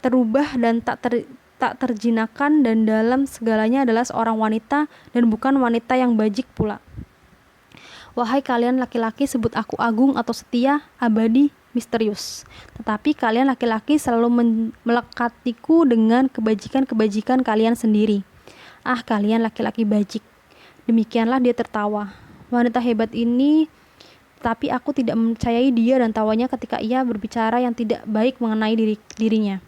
terubah dan tak terjinakkan, dan dalam segalanya adalah seorang wanita dan bukan wanita yang bajik pula. Wahai kalian laki-laki, sebut aku agung atau setia, abadi, misterius. Tetapi kalian laki-laki selalu melekatiku dengan kebajikan-kebajikan kalian sendiri. Ah, kalian laki-laki bajik. Demikianlah dia tertawa. Wanita hebat ini, tapi aku tidak mempercayai dia dan tawanya ketika ia berbicara yang tidak baik mengenai dirinya.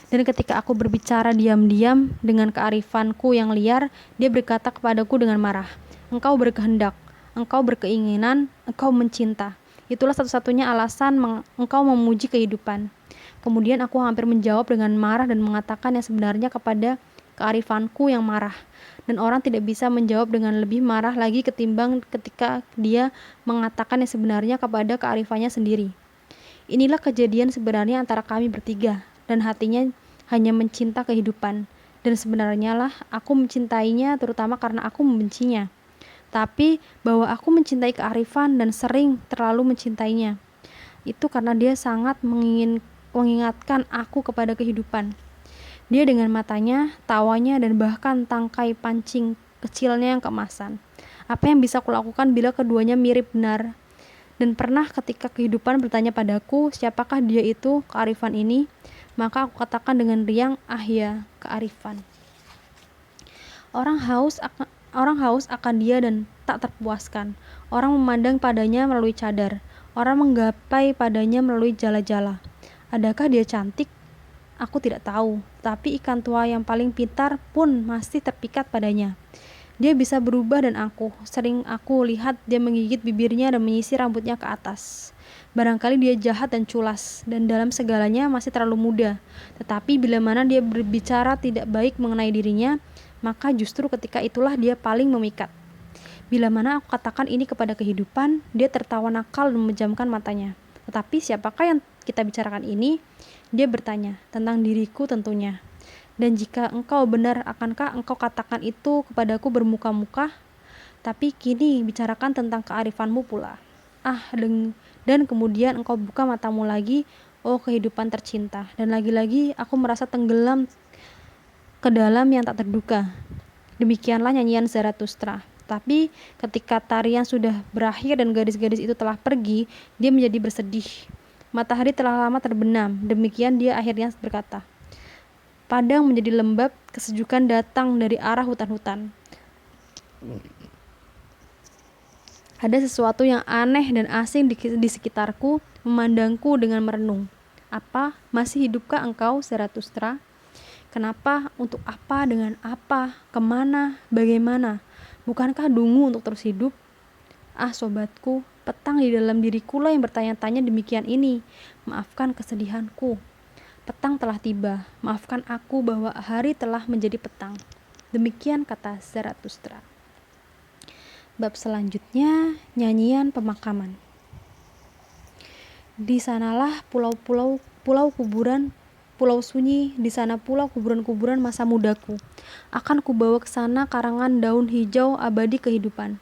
Dan ketika aku berbicara diam-diam dengan kearifanku yang liar, dia berkata kepadaku dengan marah, engkau berkehendak, engkau berkeinginan, engkau mencinta. Itulah satu-satunya alasan engkau memuji kehidupan. Kemudian aku hampir menjawab dengan marah dan mengatakan yang sebenarnya kepada kearifanku yang marah. Dan orang tidak bisa menjawab dengan lebih marah lagi ketimbang ketika dia mengatakan yang sebenarnya kepada kearifannya sendiri. Inilah kejadian sebenarnya antara kami bertiga, dan hatinya hanya mencinta kehidupan. Dan sebenarnya lah aku mencintainya terutama karena aku membencinya. Tapi bahwa aku mencintai kearifan dan sering terlalu mencintainya, itu karena dia sangat mengingatkan aku kepada kehidupan. Dia dengan matanya, tawanya, dan bahkan tangkai pancing kecilnya yang keemasan. Apa yang bisa kulakukan bila keduanya mirip benar? Dan pernah ketika kehidupan bertanya padaku, siapakah dia itu, kearifan ini? Maka aku katakan dengan riang, ah ya, kearifan. Orang haus akan dia dan tak terpuaskan. Orang memandang padanya melalui cadar. Orang menggapai padanya melalui jala-jala. Adakah dia cantik? Aku tidak tahu, tapi ikan tua yang paling pintar pun masih terpikat padanya. Dia bisa berubah dan sering aku lihat dia menggigit bibirnya dan menyisir rambutnya ke atas. Barangkali dia jahat dan culas, dan dalam segalanya masih terlalu muda. Tetapi bila mana dia berbicara tidak baik mengenai dirinya, maka justru ketika itulah dia paling memikat. Bila mana aku katakan ini kepada kehidupan, dia tertawa nakal dan memejamkan matanya. Tetapi siapakah yang kita bicarakan ini? Dia bertanya, tentang diriku tentunya. Dan jika engkau benar, akankah engkau katakan itu kepadaku bermuka-muka? Tapi kini bicarakan tentang kearifanmu pula. Ah, dan kemudian engkau buka matamu lagi, oh kehidupan tercinta. Dan lagi-lagi aku merasa tenggelam ke dalam yang tak terduga. Demikianlah nyanyian Zarathustra. Tapi ketika tarian sudah berakhir dan gadis-gadis itu telah pergi, dia menjadi bersedih. Matahari telah lama terbenam. Demikian dia akhirnya berkata, padang menjadi lembab, kesejukan datang dari arah hutan-hutan. Ada sesuatu yang aneh dan asing di sekitarku, memandangku dengan merenung. Apa? Masih hidupkah engkau, Zarathustra? Kenapa? Untuk apa? Dengan apa? Kemana? Bagaimana? Bukankah dungu untuk terus hidup? Ah, sobatku, petang di dalam diriku lah yang bertanya-tanya demikian ini. Maafkan kesedihanku. Petang telah tiba. Maafkan aku bahwa hari telah menjadi petang. Demikian kata Zarathustra. Bab selanjutnya, nyanyian pemakaman. Di sanalah pulau kuburan, pulau sunyi, di sana pula kuburan-kuburan masa mudaku. Akan kubawa ke sana karangan daun hijau abadi kehidupan.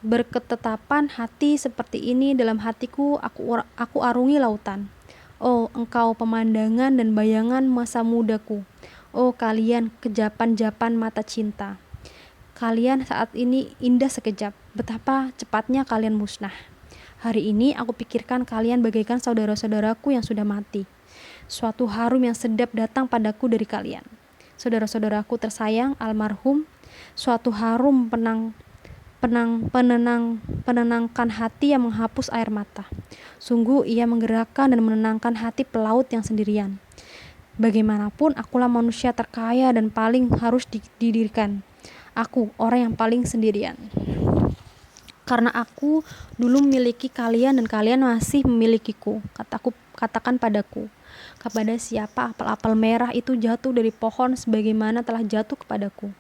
Berketetapan hati seperti ini dalam hatiku, aku arungi lautan. Oh, engkau pemandangan dan bayangan masa mudaku. Oh, kalian kejapan-japan mata cinta. Kalian saat ini indah sekejap. Betapa cepatnya kalian musnah. Hari ini aku pikirkan kalian bagaikan saudara-saudaraku yang sudah mati. Suatu harum yang sedap datang padaku dari kalian. Saudara-saudaraku tersayang, almarhum. Suatu harum penenangkan hati yang menghapus air mata. Sungguh ia menggerakkan dan menenangkan hati pelaut yang sendirian. Bagaimanapun akulah manusia terkaya dan paling harus didirikan. Aku orang yang paling sendirian. Karena aku dulu memiliki kalian dan kalian masih memilikiku. Katakan padaku, kepada siapa apel-apel merah itu jatuh dari pohon sebagaimana telah jatuh kepadaku.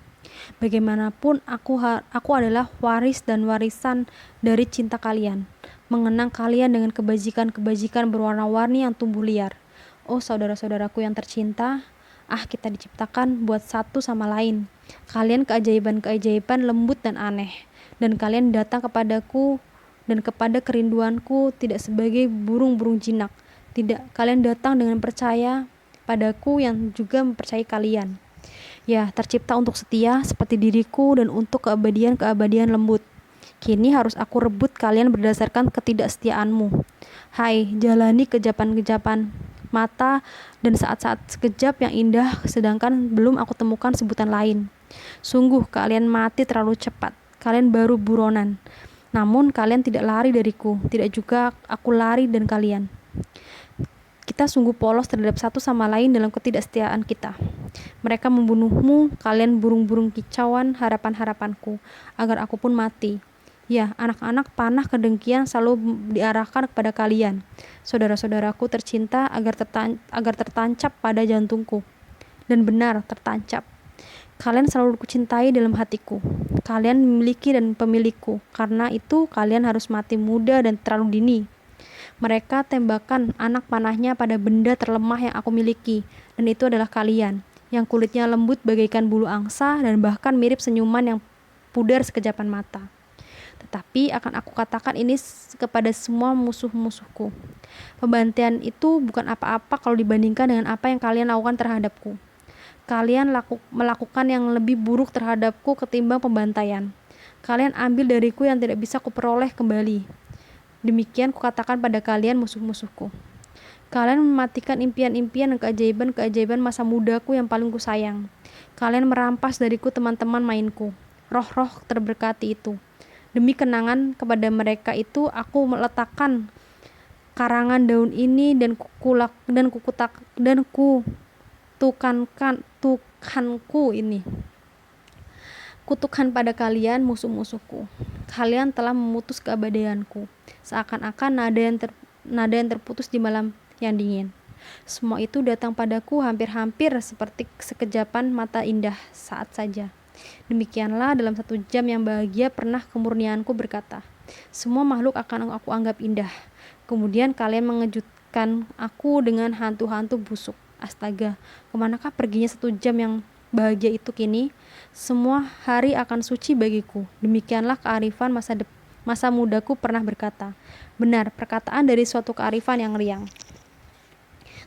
Bagaimanapun aku adalah waris dan warisan dari cinta kalian, mengenang kalian dengan kebajikan-kebajikan berwarna-warni yang tumbuh liar. Oh saudara-saudaraku yang tercinta, kita diciptakan buat satu sama lain. Kalian keajaiban-keajaiban lembut dan aneh. Dan kalian datang kepadaku dan kepada kerinduanku tidak sebagai burung-burung jinak. Tidak, kalian datang dengan percaya padaku yang juga mempercayai kalian. Ya, tercipta untuk setia seperti diriku dan untuk keabadian-keabadian lembut. Kini harus aku rebut kalian berdasarkan ketidaksetiaanmu. Hai, jalani kejapan-kejapan mata dan saat-saat sekejap yang indah, sedangkan belum aku temukan sebutan lain. Sungguh, kalian mati terlalu cepat. Kalian baru buronan. Namun kalian tidak lari dariku, tidak juga aku lari dan kalian. Kita sungguh polos terhadap satu sama lain dalam ketidaksetiaan kita. Mereka membunuhmu, kalian burung-burung kicauan harapan-harapanku, agar aku pun mati. Ya, anak-anak panah kedengkian selalu diarahkan kepada kalian, saudara-saudaraku tercinta, agar tertancap pada jantungku. Dan benar, tertancap. Kalian selalu kucintai dalam hatiku. Kalian memiliki dan pemilikku. Karena itu kalian harus mati muda dan terlalu dini. Mereka tembakan anak panahnya pada benda terlemah yang aku miliki, dan itu adalah kalian, yang kulitnya lembut bagaikan bulu angsa dan bahkan mirip senyuman yang pudar sekejapan mata. Tetapi akan aku katakan ini kepada semua musuh-musuhku. Pembantaian itu bukan apa-apa kalau dibandingkan dengan apa yang kalian lakukan terhadapku. Kalian melakukan yang lebih buruk terhadapku ketimbang pembantaian. Kalian ambil dariku yang tidak bisa kuperoleh kembali. Demikian kukatakan pada kalian musuh-musuhku. Kalian mematikan impian-impian dan keajaiban-keajaiban masa mudaku yang paling kusayang. Kalian merampas dariku teman-teman mainku, roh-roh terberkati itu. Demi kenangan kepada mereka itu, aku meletakkan karangan daun ini dan tukanku ini. Kutukan pada kalian musuh-musuhku. Kalian telah memutus keabadianku, seakan-akan nada yang terputus di malam yang dingin. Semua itu datang padaku hampir-hampir seperti sekejapan mata indah saat saja. Demikianlah dalam 1 jam yang bahagia pernah kemurnianku berkata, semua makhluk akan aku anggap indah. Kemudian kalian mengejutkan aku dengan hantu-hantu busuk. Astaga, kemanakah perginya 1 jam yang bahagia itu kini? Semua hari akan suci bagiku. Demikianlah kearifan masa mudaku pernah berkata. Benar, perkataan dari suatu kearifan yang riang.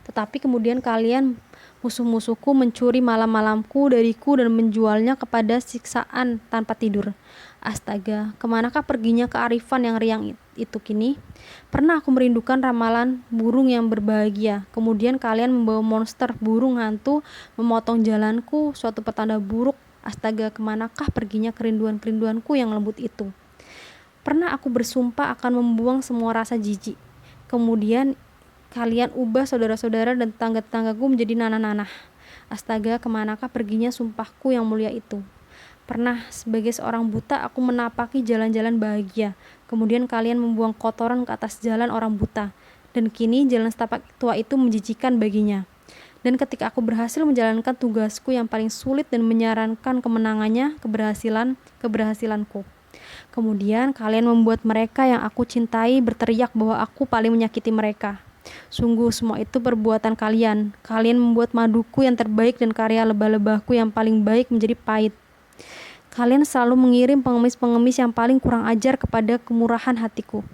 Tetapi kemudian kalian musuh-musuhku mencuri malam-malamku dariku dan menjualnya kepada siksaan tanpa tidur. Astaga, kemanakah perginya kearifan yang riang itu kini? Pernah aku merindukan ramalan burung yang berbahagia. Kemudian kalian membawa monster burung hantu memotong jalanku, suatu petanda buruk. Astaga, kemanakah perginya kerinduan-kerinduanku yang lembut itu? Pernah aku bersumpah akan membuang semua rasa jijik. Kemudian kalian ubah saudara-saudara dan tetangga-tetanggaku menjadi nanah-nanah. Astaga, kemanakah perginya sumpahku yang mulia itu? Pernah sebagai seorang buta aku menapaki jalan-jalan bahagia. Kemudian kalian membuang kotoran ke atas jalan orang buta. Dan kini jalan setapak tua itu menjijikan baginya. Dan ketika aku berhasil menjalankan tugasku yang paling sulit dan menyarankan kemenangannya, keberhasilanku. Kemudian kalian membuat mereka yang aku cintai berteriak bahwa aku paling menyakiti mereka. Sungguh semua itu perbuatan kalian. Kalian membuat maduku yang terbaik dan karya lebah-lebahku yang paling baik menjadi pahit. Kalian selalu mengirim pengemis-pengemis yang paling kurang ajar kepada kemurahan hatiku.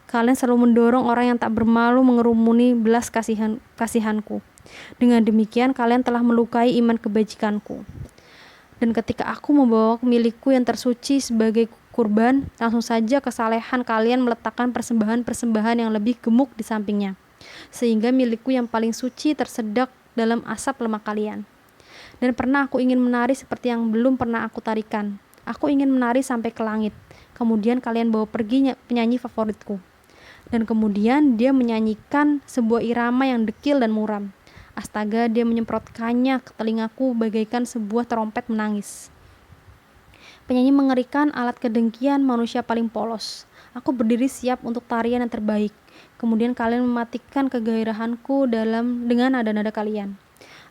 Kalian selalu mendorong orang yang tak bermalu mengerumuni belas kasihanku. Dengan demikian kalian telah melukai iman kebajikanku. Dan ketika aku membawa milikku yang tersuci sebagai kurban, langsung saja kesalehan kalian meletakkan persembahan-persembahan yang lebih gemuk di sampingnya. Sehingga milikku yang paling suci tersedak dalam asap lemak kalian. Dan pernah aku ingin menari seperti yang belum pernah aku tarikan. Aku ingin menari sampai ke langit. Kemudian kalian bawa pergi penyanyi favoritku. Dan kemudian dia menyanyikan sebuah irama yang dekil dan muram. Astaga, dia menyemprotkannya ke telingaku bagaikan sebuah trompet menangis. Penyanyi mengerikan, alat kedengkian, manusia paling polos. Aku berdiri siap untuk tarian yang terbaik. Kemudian kalian mematikan kegairahanku dengan nada-nada kalian.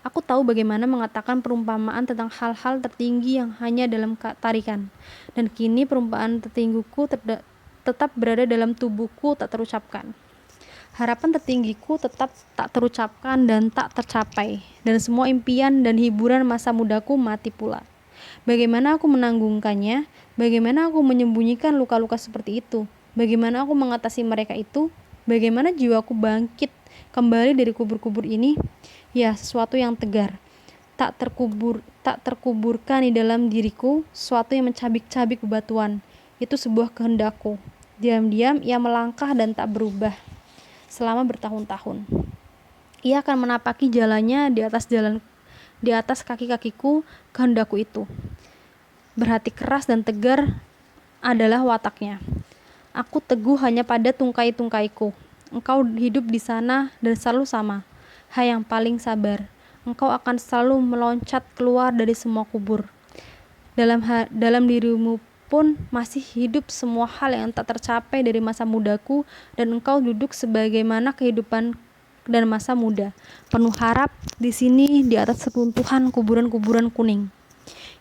Aku tahu bagaimana mengatakan perumpamaan tentang hal-hal tertinggi yang hanya dalam tarikan. Dan kini perumpamaan tertinggiku tetap berada dalam tubuhku tak terucapkan. Harapan tertinggiku tetap tak terucapkan dan tak tercapai. Dan semua impian dan hiburan masa mudaku mati pula. Bagaimana aku menanggungkannya? Bagaimana aku menyembunyikan luka-luka seperti itu? Bagaimana aku mengatasi mereka itu? Bagaimana jiwaku bangkit kembali dari kubur-kubur ini? Ya, sesuatu yang tegar, tak terkuburkan di dalam diriku, sesuatu yang mencabik-cabik bebatuan. Itu sebuah kehendakku. Diam-diam ia melangkah dan tak berubah selama bertahun-tahun. Ia akan menapaki jalannya di atas kaki-kakiku, kehendakku itu. Berhati keras dan tegar adalah wataknya. Aku teguh hanya pada tungkai-tungkaiku. Engkau hidup di sana dan selalu sama. Hai yang paling sabar, engkau akan selalu meloncat keluar dari semua kubur. Dalam dirimu pun masih hidup semua hal yang tak tercapai dari masa mudaku, dan engkau duduk sebagaimana kehidupan dan masa muda, penuh harap di sini di atas seruntuhan kuburan-kuburan kuning.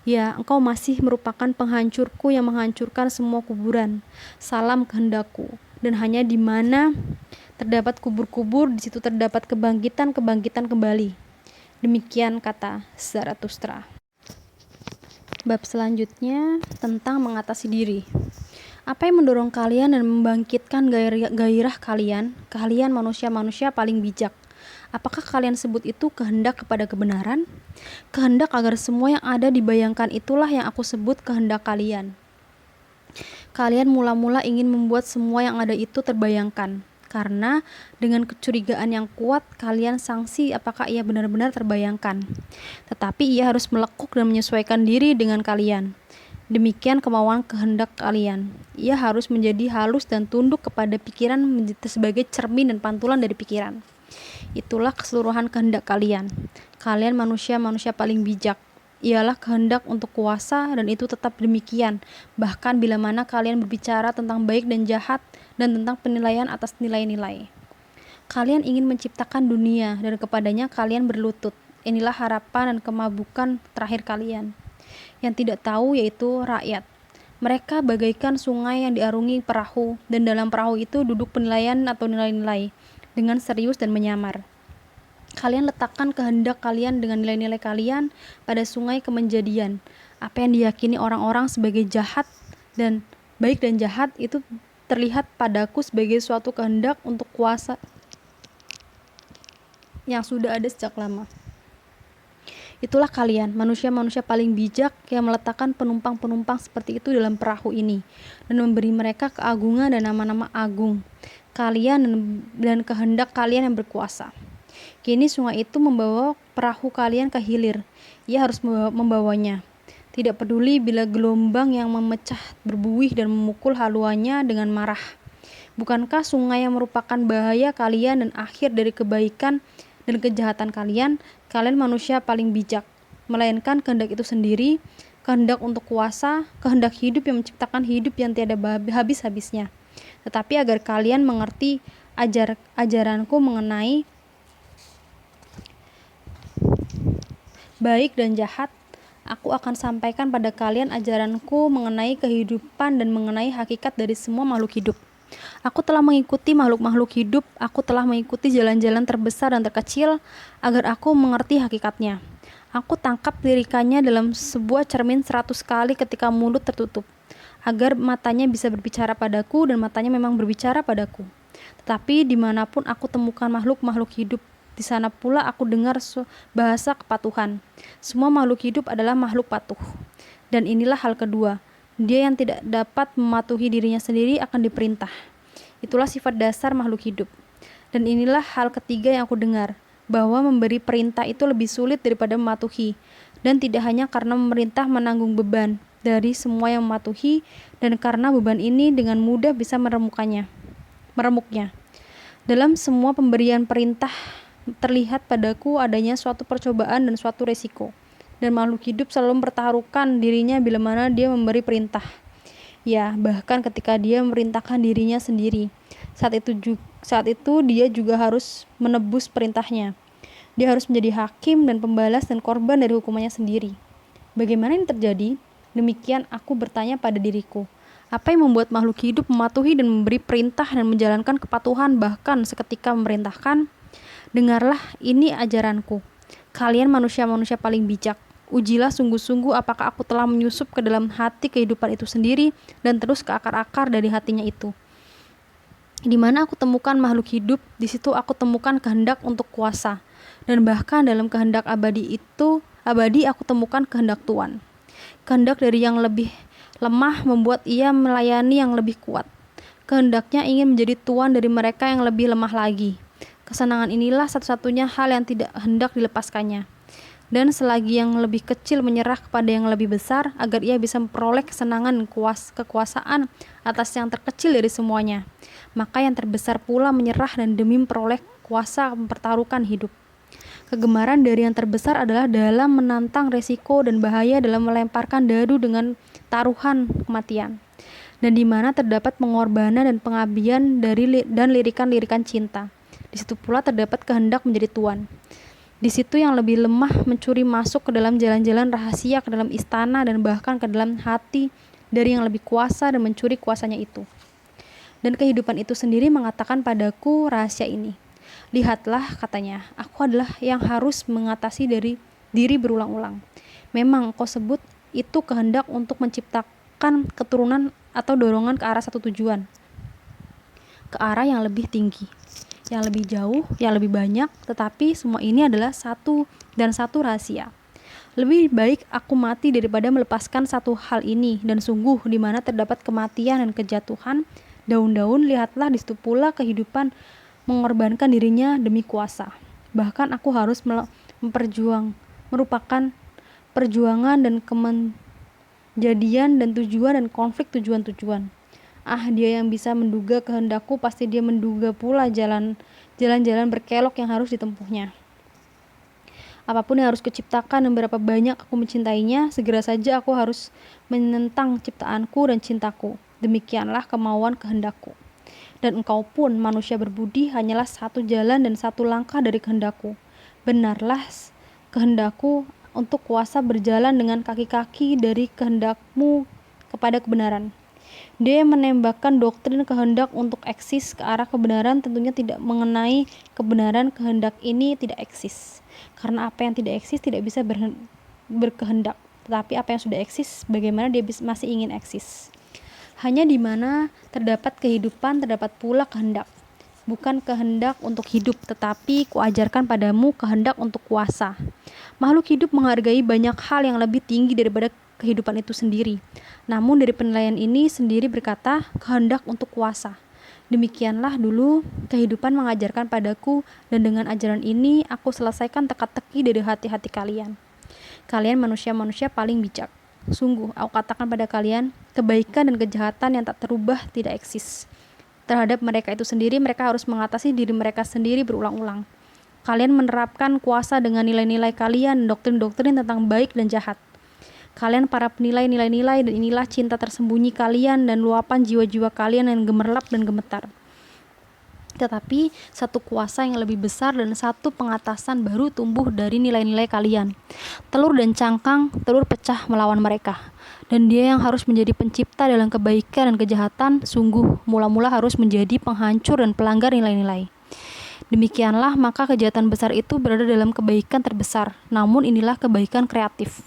Ya, engkau masih merupakan penghancurku yang menghancurkan semua kuburan. Salam kehendakku, dan hanya di mana terdapat kubur-kubur, di situ terdapat kebangkitan kembali. Demikian kata Zarathustra. Bab selanjutnya tentang mengatasi diri. Apa yang mendorong kalian dan membangkitkan gairah kalian? Kalian manusia-manusia paling bijak. Apakah kalian sebut itu kehendak kepada kebenaran? Kehendak agar semua yang ada dibayangkan, itulah yang aku sebut kehendak kalian. Kalian mula-mula ingin membuat semua yang ada itu terbayangkan. Karena dengan kecurigaan yang kuat kalian sangsi apakah ia benar-benar terbayangkan. Tetapi ia harus melekuk dan menyesuaikan diri dengan kalian. Demikian kemauan kehendak kalian. Ia harus menjadi halus dan tunduk kepada pikiran sebagai cermin dan pantulan dari pikiran. Itulah keseluruhan kehendak kalian. Kalian manusia-manusia paling bijak. Ialah kehendak untuk kuasa, dan itu tetap demikian. Bahkan bila mana kalian berbicara tentang baik dan jahat, dan tentang penilaian atas nilai-nilai. Kalian ingin menciptakan dunia, dan kepadanya kalian berlutut. Inilah harapan dan kemabukan terakhir kalian. Yang tidak tahu yaitu rakyat. Mereka bagaikan sungai yang diarungi perahu, dan dalam perahu itu duduk penilaian atau nilai-nilai dengan serius dan menyamar. Kalian letakkan kehendak kalian dengan nilai-nilai kalian pada sungai kemenjadian. Apa yang diyakini orang-orang sebagai jahat dan baik dan jahat itu terlihat padaku sebagai suatu kehendak untuk kuasa yang sudah ada sejak lama. Itulah kalian, manusia-manusia paling bijak yang meletakkan penumpang-penumpang seperti itu dalam perahu ini dan memberi mereka keagungan dan nama-nama agung. Kalian dan kehendak kalian yang berkuasa. Kini sungai itu membawa perahu kalian ke hilir. Ia harus membawanya. Tidak peduli bila gelombang yang memecah berbuih dan memukul haluannya dengan marah. Bukankah sungai yang merupakan bahaya kalian dan akhir dari kebaikan dan kejahatan kalian? Kalian manusia paling bijak. Melainkan kehendak itu sendiri, kehendak untuk kuasa, kehendak hidup yang menciptakan hidup yang tiada habis-habisnya. Tetapi agar kalian mengerti ajaranku mengenai baik dan jahat, aku akan sampaikan pada kalian ajaranku mengenai kehidupan dan mengenai hakikat dari semua makhluk hidup. Aku telah mengikuti makhluk-makhluk hidup, aku telah mengikuti jalan-jalan terbesar dan terkecil agar aku mengerti hakikatnya. Aku tangkap lirikannya dalam sebuah cermin 100 kali ketika mulut tertutup, agar matanya bisa berbicara padaku, dan matanya memang berbicara padaku. Tetapi dimanapun aku temukan makhluk-makhluk hidup, di sana pula aku dengar bahasa kepatuhan. Semua makhluk hidup adalah makhluk patuh. Dan inilah hal kedua. Dia yang tidak dapat mematuhi dirinya sendiri akan diperintah. Itulah sifat dasar makhluk hidup. Dan inilah hal ketiga yang aku dengar, bahwa memberi perintah itu lebih sulit daripada mematuhi. Dan tidak hanya karena memerintah menanggung beban dari semua yang mematuhi, dan karena beban ini dengan mudah bisa meremuknya. Dalam semua pemberian perintah terlihat padaku adanya suatu percobaan dan suatu resiko, dan makhluk hidup selalu mempertaruhkan dirinya bila mana dia memberi perintah. Ya, bahkan ketika dia memerintahkan dirinya sendiri, saat itu dia juga harus menebus perintahnya. Dia harus menjadi hakim dan pembalas dan korban dari hukumannya sendiri. Bagaimana ini terjadi? Demikian aku bertanya pada diriku. Apa yang membuat makhluk hidup mematuhi dan memberi perintah dan menjalankan kepatuhan, bahkan seketika memerintahkan? Dengarlah, ini ajaranku. Kalian manusia-manusia paling bijak. Ujilah sungguh-sungguh apakah aku telah menyusup ke dalam hati kehidupan itu sendiri dan terus ke akar-akar dari hatinya itu. Di mana aku temukan makhluk hidup, di situ aku temukan kehendak untuk kuasa. Dan bahkan dalam kehendak abadi aku temukan kehendak Tuhan. Kehendak dari yang lebih lemah membuat ia melayani yang lebih kuat. Kehendaknya ingin menjadi tuan dari mereka yang lebih lemah lagi. Kesenangan inilah satu-satunya hal yang tidak hendak dilepaskannya. Dan selagi yang lebih kecil menyerah kepada yang lebih besar agar ia bisa memperoleh kesenangan kekuasaan atas yang terkecil dari semuanya, maka yang terbesar pula menyerah dan demi memperoleh kuasa mempertaruhkan hidup. Kegemaran dari yang terbesar adalah dalam menantang resiko dan bahaya dalam melemparkan dadu dengan taruhan kematian, dan di mana terdapat pengorbanan dan pengabdian dan lirikan-lirikan cinta. Di situ pula terdapat kehendak menjadi tuan. Di situ yang lebih lemah mencuri masuk ke dalam jalan-jalan rahasia, ke dalam istana, dan bahkan ke dalam hati dari yang lebih kuasa dan mencuri kuasanya itu. Dan kehidupan itu sendiri mengatakan padaku rahasia ini. Lihatlah, katanya, aku adalah yang harus mengatasi dari diri berulang-ulang. Memang engkau sebut itu kehendak untuk menciptakan keturunan atau dorongan ke arah satu tujuan, ke arah yang lebih tinggi, yang lebih jauh, yang lebih banyak, tetapi semua ini adalah satu dan satu rahasia. Lebih baik aku mati daripada melepaskan satu hal ini, dan sungguh di mana terdapat kematian dan kejatuhan, daun-daun, lihatlah di situ pula kehidupan mengorbankan dirinya demi kuasa. Bahkan aku harus merupakan perjuangan dan kemenjadian dan tujuan dan konflik tujuan-tujuan. Dia yang bisa menduga kehendakku, pasti dia menduga pula jalan-jalan berkelok yang harus ditempuhnya. Apapun yang harus kuciptakan dan berapa banyak aku mencintainya, segera saja aku harus menentang ciptaanku dan cintaku. Demikianlah kemauan kehendakku. Dan engkau pun, manusia berbudi, hanyalah satu jalan dan satu langkah dari kehendakku. Benarlah kehendakku untuk kuasa berjalan dengan kaki-kaki dari kehendakmu kepada kebenaran. Dia menembakkan doktrin kehendak untuk eksis ke arah kebenaran tentunya tidak mengenai kebenaran kehendak ini tidak eksis. Karena apa yang tidak eksis tidak bisa berkehendak. Tetapi apa yang sudah eksis, bagaimana dia masih ingin eksis. Hanya di mana terdapat kehidupan, terdapat pula kehendak. Bukan kehendak untuk hidup, tetapi kuajarkan padamu kehendak untuk kuasa. Makhluk hidup menghargai banyak hal yang lebih tinggi daripada kehidupan itu sendiri. Namun dari penilaian ini sendiri berkata kehendak untuk kuasa. Demikianlah dulu kehidupan mengajarkan padaku, dan dengan ajaran ini aku selesaikan teka-teki dari hati-hati kalian. Kalian manusia-manusia paling bijak. Sungguh, aku katakan pada kalian, kebaikan dan kejahatan yang tak terubah tidak eksis. Terhadap mereka itu sendiri, mereka harus mengatasi diri mereka sendiri berulang-ulang. Kalian menerapkan kuasa dengan nilai-nilai kalian, doktrin-doktrin tentang baik dan jahat. Kalian para penilai nilai-nilai, dan inilah cinta tersembunyi kalian dan luapan jiwa-jiwa kalian yang gemerlap dan gemetar. Tetapi satu kuasa yang lebih besar dan satu pengatasan baru tumbuh dari nilai-nilai kalian. Telur dan cangkang, telur pecah melawan mereka. Dan dia yang harus menjadi pencipta dalam kebaikan dan kejahatan, sungguh mula-mula harus menjadi penghancur dan pelanggar nilai-nilai. Demikianlah maka kejahatan besar itu berada dalam kebaikan terbesar. Namun inilah kebaikan kreatif.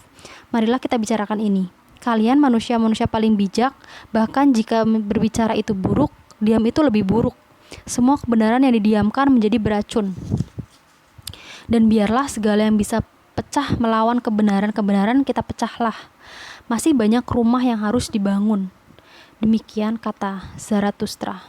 Marilah kita bicarakan ini. Kalian manusia-manusia paling bijak, bahkan jika berbicara itu buruk, diam itu lebih buruk. Semua kebenaran yang didiamkan menjadi beracun. Dan biarlah segala yang bisa pecah melawan kebenaran-kebenaran kita pecahlah. Masih banyak rumah yang harus dibangun. Demikian kata Zarathustra.